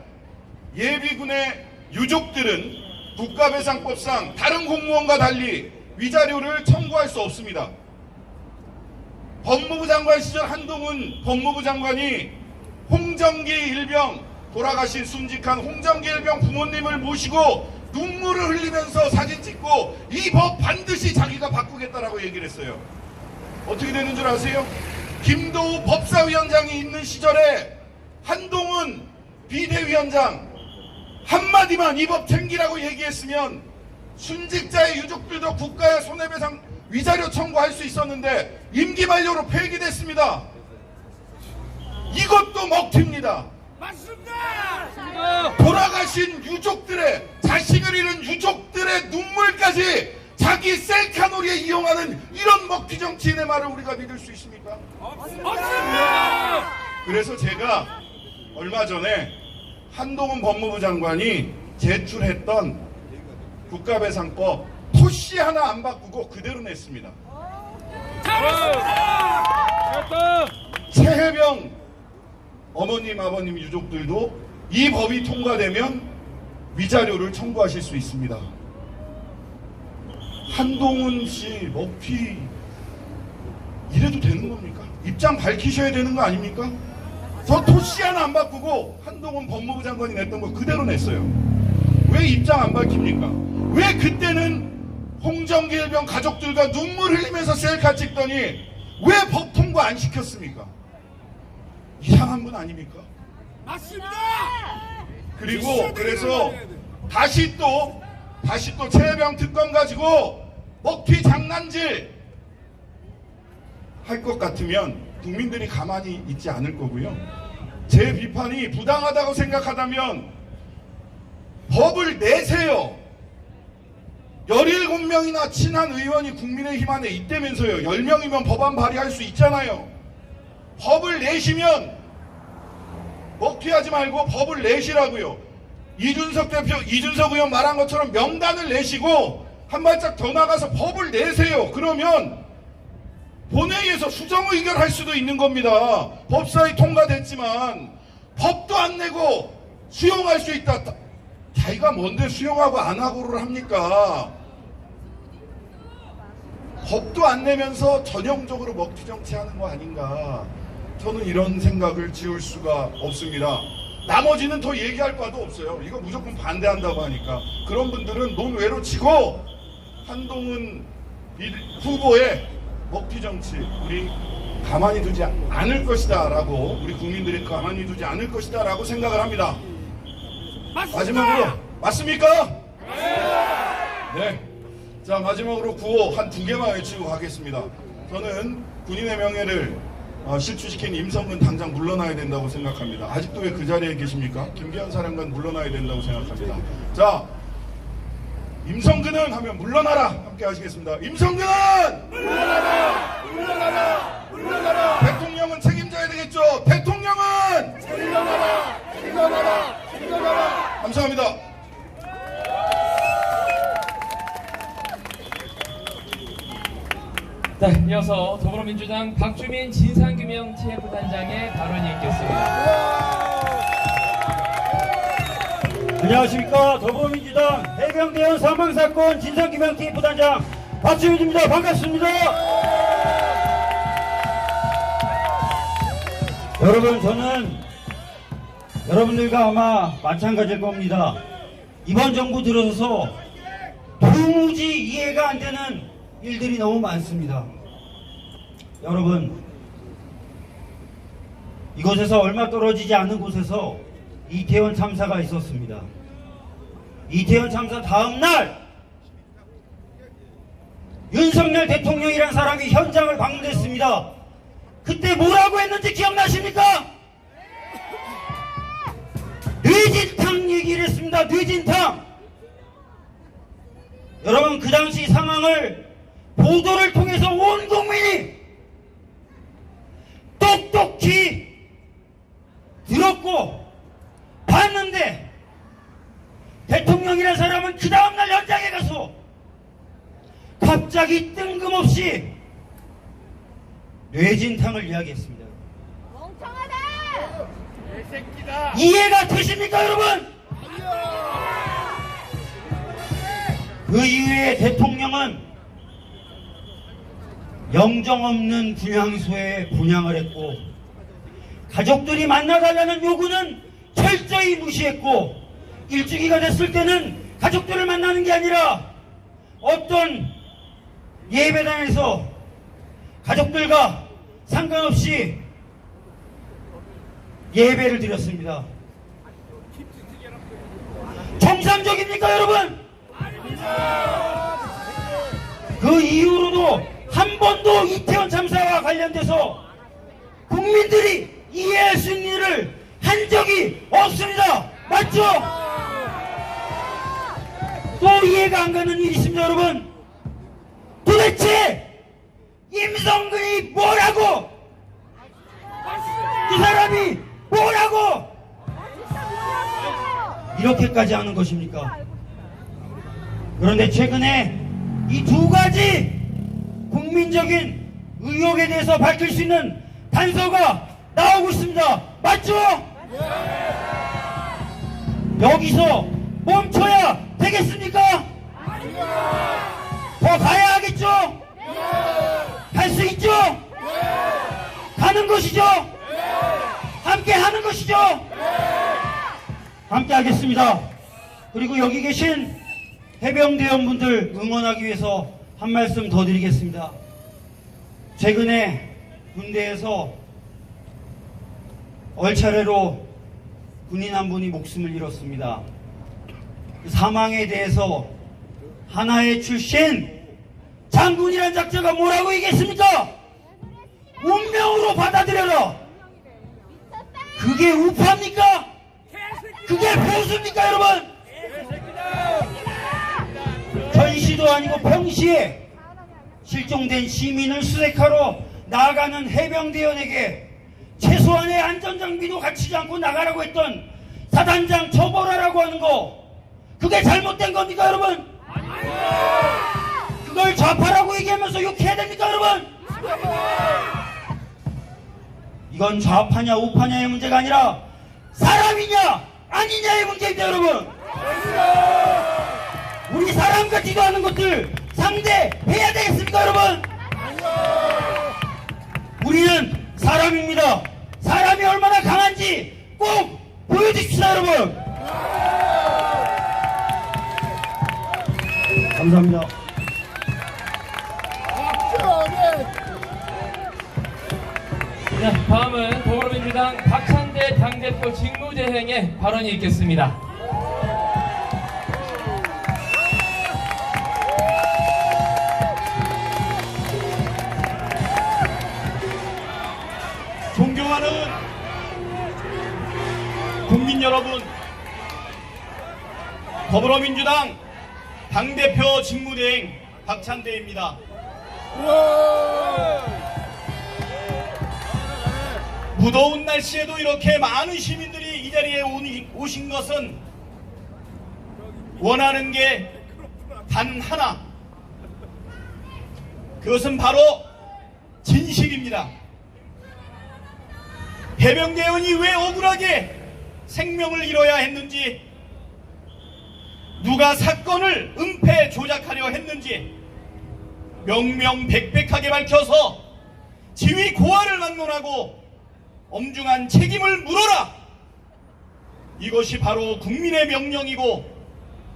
예비군의 유족들은 국가배상법상 다른 공무원과 달리 위자료를 청구할 수 없습니다. 법무부 장관 시절 한동훈 법무부 장관이 홍정기 일병, 돌아가신 순직한 홍정기 일병 부모님을 모시고 눈물을 흘리면서 사진 찍고 이 법 반드시 자기가 바꾸겠다라고 얘기를 했어요. 어떻게 되는 줄 아세요? 김도우 법사위원장이 있는 시절에 한동훈 비대위원장 한마디만 이 법 챙기라고 얘기했으면 순직자의 유족들도 국가의 손해배상 위자료 청구할 수 있었는데 임기 만료로 폐기됐습니다. 이것도 먹튀입니다. 맞습니다. 돌아가신 유족들의, 자식을 잃은 유족들의 눈물까지 자기 셀카놀이에 이용하는 이런 먹튀 정치인의 말을 우리가 믿을 수 있습니까? 없습니다. 그래서 제가 얼마 전에 한동훈 법무부 장관이 제출했던 국가배상법 토시 하나 안 바꾸고 그대로 냈습니다. 최혜병 어머님, 아버님 유족들도 이 법이 통과되면 위자료를 청구하실 수 있습니다. 한동훈 씨 먹튀 이래도 되는 겁니까? 입장 밝히셔야 되는 거 아닙니까? 저 토시 하나 안 바꾸고 한동훈 법무부 장관이 냈던 거 그대로 냈어요. 왜 입장 안 밝힙니까? 왜 그때는 홍정기 일병 가족들과 눈물 흘리면서 셀카 찍더니 왜 법 통과 안 시켰습니까? 이상한 분 아닙니까? 맞습니다. 그리고 그래서 다시 또 최혜병 특검 가지고 먹튀 장난질 할 것 같으면 국민들이 가만히 있지 않을 거고요. 제 비판이 부당하다고 생각하다면 법을 내세요. 17명이나 친한 의원이 국민의힘 안에 있다면서요. 10명이면 법안 발의할 수 있잖아요. 법을 내시면 먹튀하지 말고 법을 내시라고요. 이준석 의원 말한 것처럼 명단을 내시고 한 발짝 더 나가서 법을 내세요. 그러면 본회의에서 수정 의결할 수도 있는 겁니다. 법사위 통과됐지만 법도 안 내고 수용할 수 있다. 자기가 뭔데 수용하고 안 하고를 합니까? 법도 안 내면서 전형적으로 먹튀 정치하는 거 아닌가. 저는 이런 생각을 지울 수가 없습니다. 나머지는 더 얘기할 바도 없어요. 이거 무조건 반대한다고 하니까. 그런 분들은 논외로 치고 한동훈 후보의 먹튀 정치 우리 가만히 두지 않을 것이다 라고, 우리 국민들이 가만히 두지 않을 것이다 라고 생각을 합니다. 마지막으로 맞습니까? 네. 자, 마지막으로 구호 한 2개만 외치고 가겠습니다. 저는 군인의 명예를 실추시킨 임성근 당장 물러나야 된다고 생각합니다. 아직도 왜 그 자리에 계십니까? 김기현 사령관 물러나야 된다고 생각합니다. 자, 임성근은 하면 물러나라 함께 하시겠습니다. 임성근! 물러나라! 물러나라! 물러나라! 대통령은 책임져야 되겠죠? 대통령은! 물러나라! 물러나라! 물러나라! 감사합니다. 네, 이어서 더불어민주당 박주민 진상규명 TF단장의 발언이 있겠습니다. 안녕하십니까. 더불어민주당 해병대원 사망사건 진상규명 TF단장 박주민입니다. 반갑습니다. 여러분, 저는 여러분들과 아마 마찬가지일 겁니다. 이번 정부 들어서서 도무지 이해가 안 되는 일들이 너무 많습니다. 여러분, 이곳에서 얼마 떨어지지 않는 곳에서 이태원 참사가 있었습니다. 이태원 참사 다음날 윤석열 대통령이란 사람이 현장을 방문했습니다. 그때 뭐라고 했는지 기억나십니까? 뇌진탕 얘기를 했습니다. 뇌진탕. 여러분 그 당시 상황을 보도를 통해서 온 국민이 똑똑히 들었고 봤는데 대통령이라는 사람은 그 다음날 현장에 가서 갑자기 뜬금없이 뇌진탕을 이야기했습니다. 멍청하다! 이해가 되십니까 여러분? 그 이후에 대통령은 영정 없는 분향소에 분향을 했고 가족들이 만나달라는 요구는 철저히 무시했고 일주기가 됐을 때는 가족들을 만나는 게 아니라 어떤 예배당에서 가족들과 상관없이 예배를 드렸습니다. 정상적입니까 여러분? 그 이후로도 한 번도 이태원 참사와 관련돼서 국민들이 이해할 수 있는 일을 한 적이 없습니다. 맞죠? 또 이해가 안 가는 일이 있습니다 여러분. 도대체 임성근이 뭐라고, 이 사람이 뭐라고 이렇게까지 하는 것입니까? 그런데 최근에 이 두 가지 국민적인 의혹에 대해서 밝힐 수 있는 단서가 나오고 있습니다. 맞죠? 여기서 멈춰야 되겠습니까? 더 가야 하겠죠? 갈 수 있죠? 가는 것이죠? 함께 하는 것이죠? 함께 하겠습니다. 그리고 여기 계신 해병대원분들 응원하기 위해서 한 말씀 더 드리겠습니다. 최근에 군대에서 얼차례로 군인 한 분이 목숨을 잃었습니다. 그 사망에 대해서 하나의 출신 장군이란 작자가 뭐라고 얘기했습니까? 운명으로 받아들여라. 그게 우파입니까? 그게 보수입니까 여러분? 전시도 아니고 평시에 실종된 시민을 수색하러 나가는 해병대원에게 최소한의 안전장비도 갖추지 않고 나가라고 했던 사단장 처벌하라고 하는 거, 그게 잘못된 겁니까 여러분? 그걸 좌파라고 얘기하면서 욕해야 됩니까 여러분? 이건 좌파냐 우파냐의 문제가 아니라 사람이냐 아니냐의 문제입니다 여러분. 우리 사람 같지도 않은 것들 상대해야 되겠습니까 여러분? 우리는 사람입니다. 사람이 얼마나 강한지 꼭 보여주십시다 여러분. 감사합니다. 네, 다음은 더불어민주당 박찬대 당대표 직무대행의 발언이 있겠습니다. 존경하는 국민 여러분, 더불어민주당 당대표 직무대행 박찬대입니다. 무더운 날씨에도 이렇게 많은 시민들이 이 자리에 오신 것은 원하는 게 단 하나, 그것은 바로 진실입니다. 해병대원이 왜 억울하게 생명을 잃어야 했는지, 누가 사건을 은폐 조작하려 했는지 명명백백하게 밝혀서 지위 고하를 막론하고 엄중한 책임을 물어라. 이것이 바로 국민의 명령이고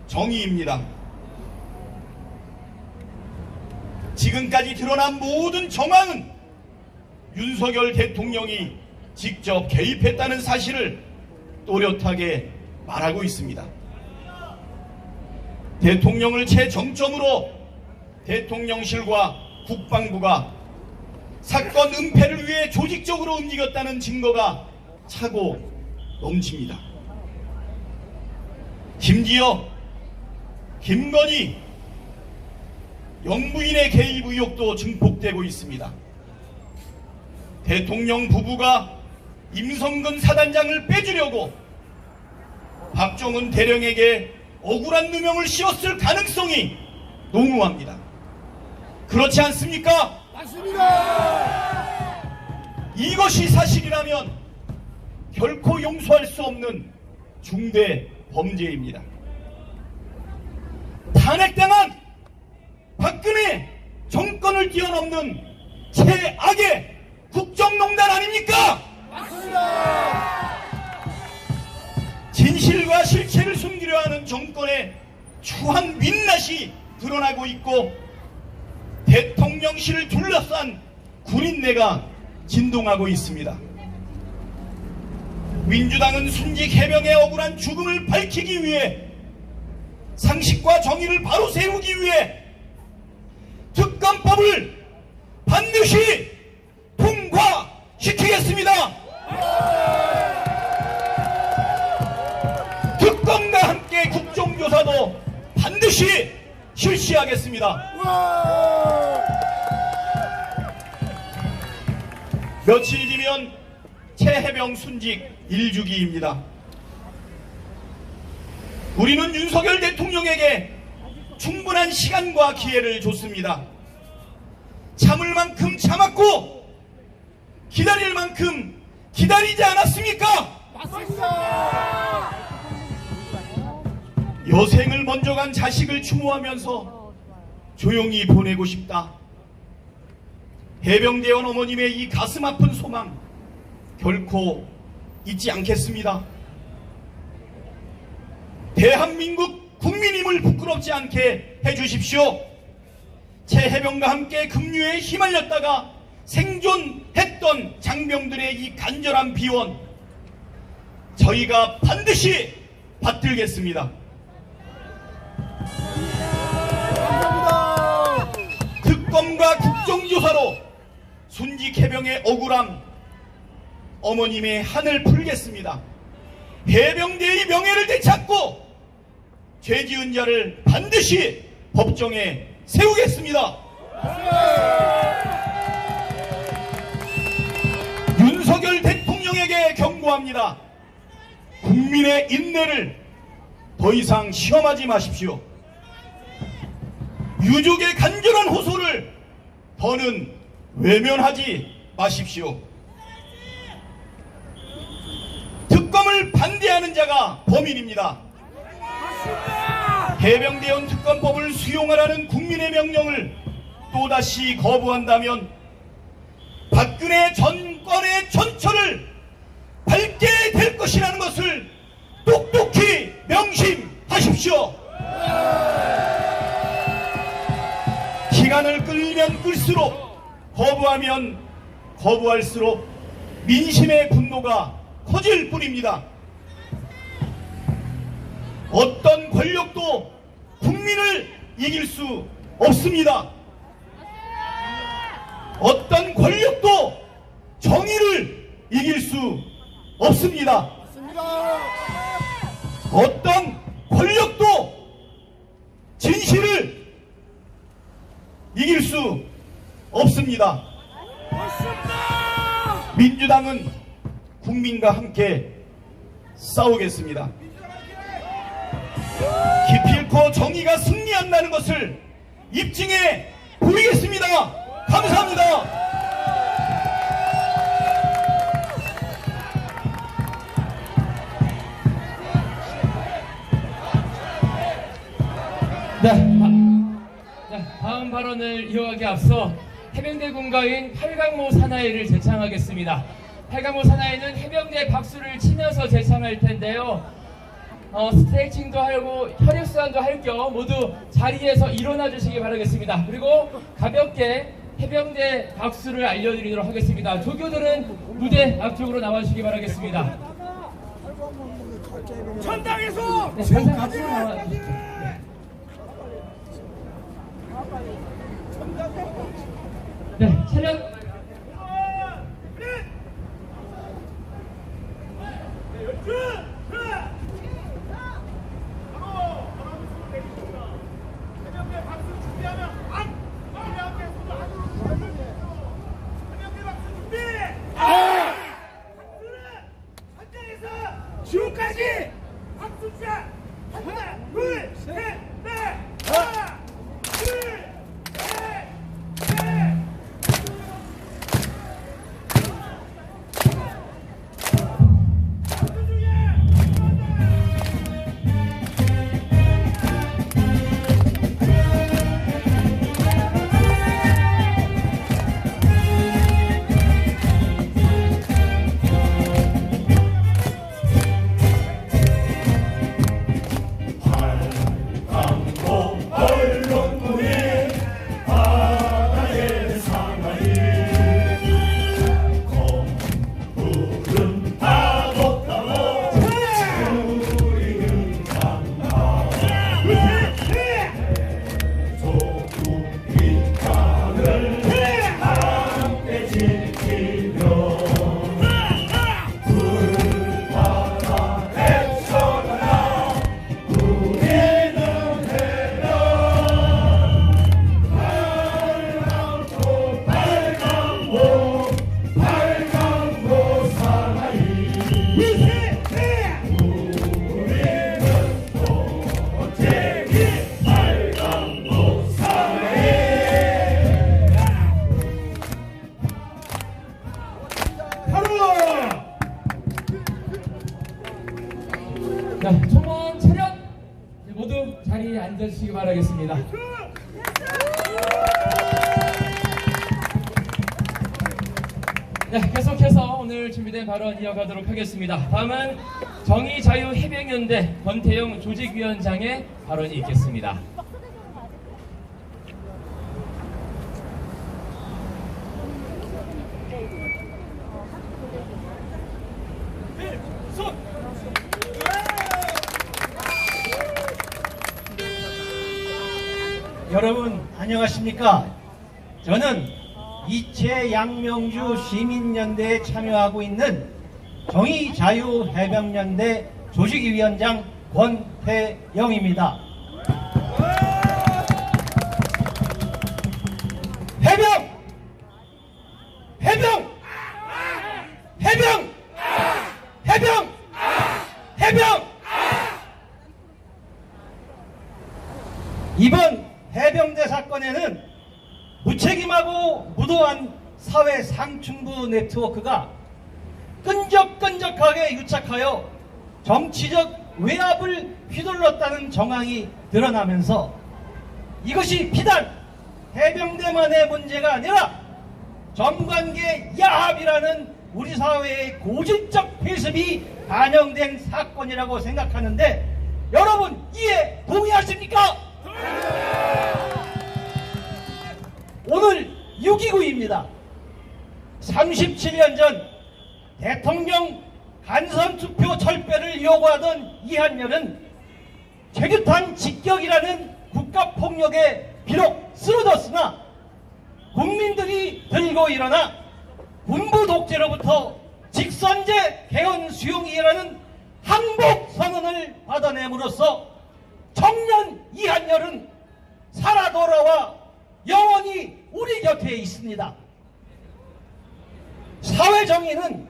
정의입니다. 지금까지 드러난 모든 정황은 윤석열 대통령이 직접 개입했다는 사실을 또렷하게 말하고 있습니다. 대통령을 최정점으로 대통령실과 국방부가 사건 은폐를 위해 조직적으로 움직였다는 증거가 차고 넘칩니다. 심지어 김건희 영부인의 개입 의혹도 증폭되고 있습니다. 대통령 부부가 임성근 사단장을 빼주려고 박정훈 대령에게 억울한 누명을 씌웠을 가능성이 농후합니다. 그렇지 않습니까? 맞습니다. 이것이 사실이라면 결코 용서할 수 없는 중대 범죄입니다. 탄핵당한 박근혜 정권을 뛰어넘는 최악의 국정농단 아닙니까? 맞습니다. 진실과 실체를 숨기려 하는 정권의 추한 민낯이 드러나고 있고 대통령실을 둘러싼 군인내가 진동하고 있습니다. 민주당은 순직 해병의 억울한 죽음을 밝히기 위해 상식과 정의를 바로 세우기 위해 특검법을 반드시 통과시키겠습니다. 특검과 함께 국정조사도 반드시 실시하겠습니다. 며칠 뒤면 최해병 순직 1주기입니다. 우리는 윤석열 대통령에게 충분한 시간과 기회를 줬습니다. 참을 만큼 참았고 기다릴 만큼 기다리지 않았습니까? 맞습니다. 여생을 먼저 간 자식을 추모하면서 조용히 보내고 싶다. 해병대원 어머님의 이 가슴 아픈 소망 결코 잊지 않겠습니다. 대한민국 국민임을 부끄럽지 않게 해주십시오. 최해병과 함께 급류에 휘말렸다가 생존했던 장병들의 이 간절한 비원 저희가 반드시 받들겠습니다. 특검과 국정조사로 순직 해병의 억울함 어머님의 한을 풀겠습니다. 해병대의 명예를 되찾고 죄지은 자를 반드시 법정에 세우겠습니다. 윤석열 대통령에게 경고합니다. 국민의 인내를 더 이상 시험하지 마십시오. 유족의 간절한 호소를 더는 외면하지 마십시오. 특검을 반대하는 자가 범인입니다. 해병대원 특검법을 수용하라는 국민의 명령을 또다시 거부한다면 박근혜 정권의 전철을 밟게 될 것이라는 것을 똑똑히 명심하십시오. 시간을 끌면 끌수록 거부하면 거부할수록 민심의 분노가 커질 뿐입니다. 어떤 권력도 국민을 이길 수 없습니다. 어떤 권력도 정의를 이길 수 없습니다. 어떤 권력도 진실을 이길 수 없습니다. 민주당은 국민과 함께 싸우겠습니다. 기필코 정의가 승리한다는 것을 입증해 보이겠습니다. 감사합니다. 다음 발언을 이어가기 앞서 해병대 군가인 팔강모 사나이를 제창하겠습니다. 팔강모 사나이는 해병대 박수를 치면서 제창할 텐데요. 스트레칭도 하고 혈액순환도 할 겸 모두 자리에서 일어나 주시기 바라겠습니다. 그리고 가볍게 해병대 박수를 알려드리도록 하겠습니다. 조교들은 무대 앞쪽으로 나와주시기 바라겠습니다. 전당에서 네, 전당 앞으로 나와. 네, 차렷. 해병대 박수 준비하면 안 바로 자, 총원 차렷! 모두 자리에 앉아주시기 바라겠습니다. 네, 계속해서 오늘 준비된 발언 이어가도록 하겠습니다. 다음은 정의자유해병연대 권태영 조직위원장의 발언이 있겠습니다. 여러분 안녕하십니까? 저는 이채 양명주 시민연대에 참여하고 있는 정의자유해병연대 조직위원장 권태영입니다. 해병! 해병! 해병! 해병! 해병! 이번 해병대 사건에는 무책임하고 무도한 사회 상층부 네트워크가 끈적끈적하게 유착하여 정치적 외압을 휘둘렀다는 정황이 드러나면서 이것이 비단 해병대만의 문제가 아니라 정관계 야합이라는 우리 사회의 고질적 폐습이 반영된 사건이라고 생각하는데 여러분 이에 동의하십니까? 오늘 6.29입니다. 37년 전 대통령 간선투표 철폐를 요구하던 이한열은 최규탄 직격이라는 국가폭력에 비록 쓰러졌으나 국민들이 들고 일어나 군부 독재로부터 직선제 개헌 수용이라는 항복선언을 받아냄으로써 청년 이한열은 살아 돌아와 영원히 우리 곁에 있습니다. 사회정의는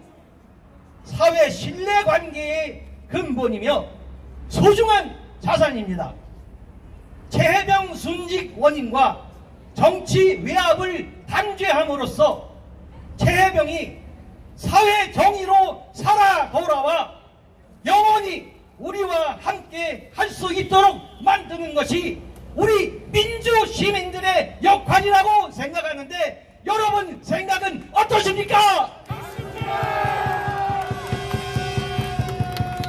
사회 신뢰관계의 근본이며 소중한 자산입니다. 재해병 순직 원인과 정치 외압을 단죄함으로써 재해병이 사회정의로 살아 돌아와 영원히 우리와 함께 할 수 있도록 만드는 것이 우리 민주 시민들의 역할이라고 생각하는데 여러분 생각은 어떠십니까?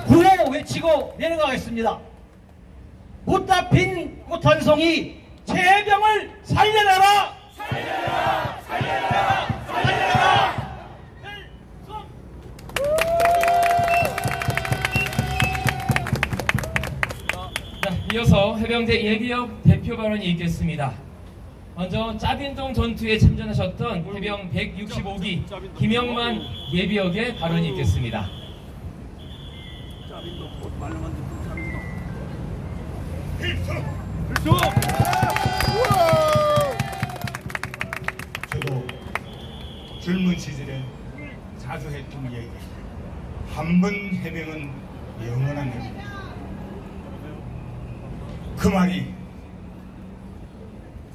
구호 외치고 내려가겠습니다. 못다 핀 꽃 한 송이 재해병을 살려내라! 살려내라! 살려내라! 살려내라! 이어서 해병대 예비역 대표 발언이 있겠습니다. 먼저 짜빈동 전투에 참전하셨던 해병 165기 김영만 예비역의 발언이 있겠습니다. 저도 젊은 시절에 자주 했던 얘기, 한 번 해병은 영원한 해병. 그 말이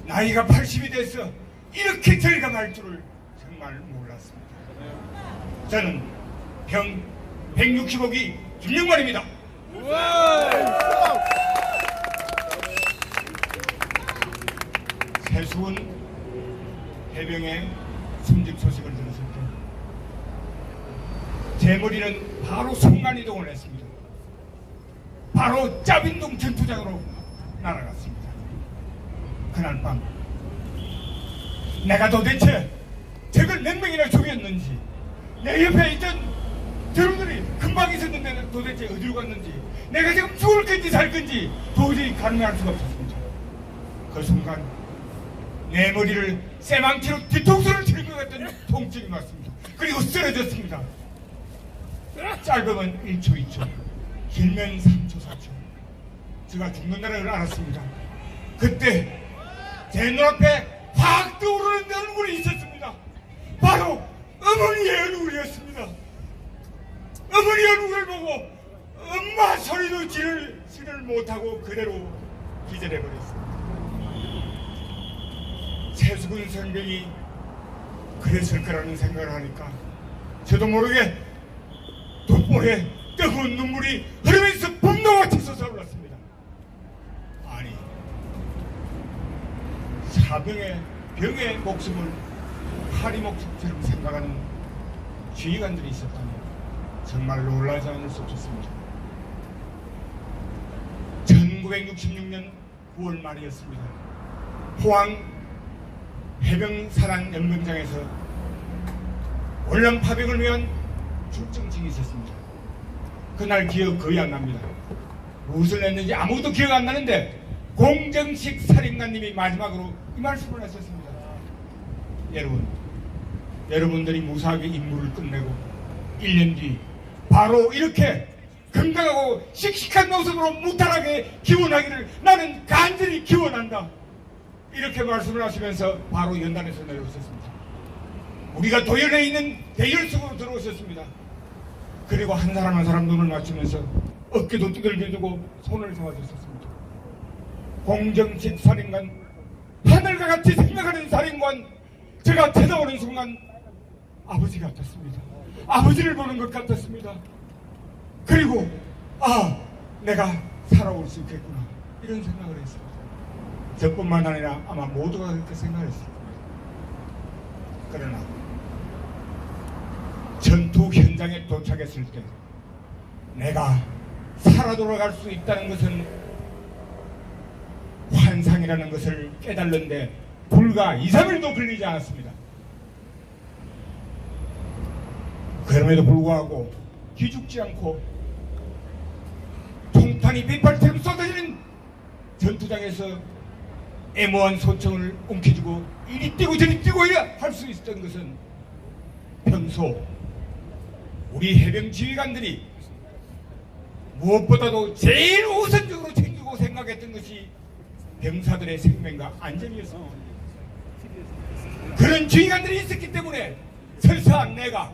나이가 80이 돼서 이렇게 절감할 줄을 정말 몰랐습니다. 저는 병 165기 김영만입니다. 세수원 해병의 순직 소식을 들었을 때 제 머리는 바로 순간이동을 했습니다. 바로 짜빈동 전투장으로 날아갔습니다. 그날 밤 내가 도대체 적을 몇 명이나 죽였는지, 내 옆에 있던 저놈들이 금방 있었는데 도대체 어디로 갔는지, 내가 지금 죽을 건지 살 건지 도저히 가늠할 수가 없었습니다. 그 순간 내 머리를 쇠망치로 뒤통수를 칠 것 같은 통증이 왔습니다. 그리고 쓰러졌습니다. 짧으면 1초 2초, 길면 3초 4초. 제가 죽는다는 걸 알았습니다. 그때 제 눈앞에 확 떠오르는 얼굴이 있었습니다. 바로 어머니의 얼굴이었습니다. 어머니 얼굴을 보고 엄마 소리도 지를 못하고 그대로 기절해버렸습니다. 세수군 선병이 그랬을 거라는 생각을 하니까 저도 모르게 돋보에 뜨거운 눈물이 흐르면서 분노가 치솟아올랐습니다. 아니, 사병의 병의 목숨을 파리 목숨처럼 생각하는 지휘관들이 있었다니 정말 놀라지 않을 수 없었습니다. 1966년 9월 말이었습니다. 포항 해병사단 연병장에서 월남 파병을 위한 출정식이 있었습니다. 그날 기억 거의 안 납니다. 무엇을 했는지 아무도 기억 안 나는데 공정식 사령관님이 마지막으로 이 말씀을 하셨습니다. 여러분들이 무사하게 임무를 끝내고 1년 뒤 바로 이렇게 건강하고 씩씩한 모습으로 무탈하게 기원하기를 나는 간절히 기원한다. 이렇게 말씀을 하시면서 바로 연단에서 내려오셨습니다. 우리가 도열에 있는 대열석으로 들어오셨습니다. 그리고 한 사람 한 사람 눈을 맞추면서 어깨도 두들겨주고 손을 잡아주셨습니다. 공정식 사령관, 하늘과 같이 생각하는 사령관, 제가 쳐다보는 순간 아버지 같았습니다. 아버지를 보는 것 같았습니다. 그리고 내가 살아올 수 있겠구나 이런 생각을 했습니다. 저뿐만 아니라 아마 모두가 그렇게 생각했을 겁니다. 그러나 전투 현장에 도착했을 때 내가 살아 돌아갈 수 있다는 것은 환상이라는 것을 깨달는데 불과 2, 3일도 걸리지 않았습니다. 그럼에도 불구하고 기죽지 않고 총탄이 빗발처럼 쏟아지는 전투장에서 애모한 소청을 움켜쥐고 이리 뛰고 저리 뛰고 해야 할 수 있었던 것은 평소 우리 해병 지휘관들이 무엇보다도 제일 우선적으로 챙기고 생각했던 것이 병사들의 생명과 안전이었습니다. 그런 지휘관들이 있었기 때문에 설사 내가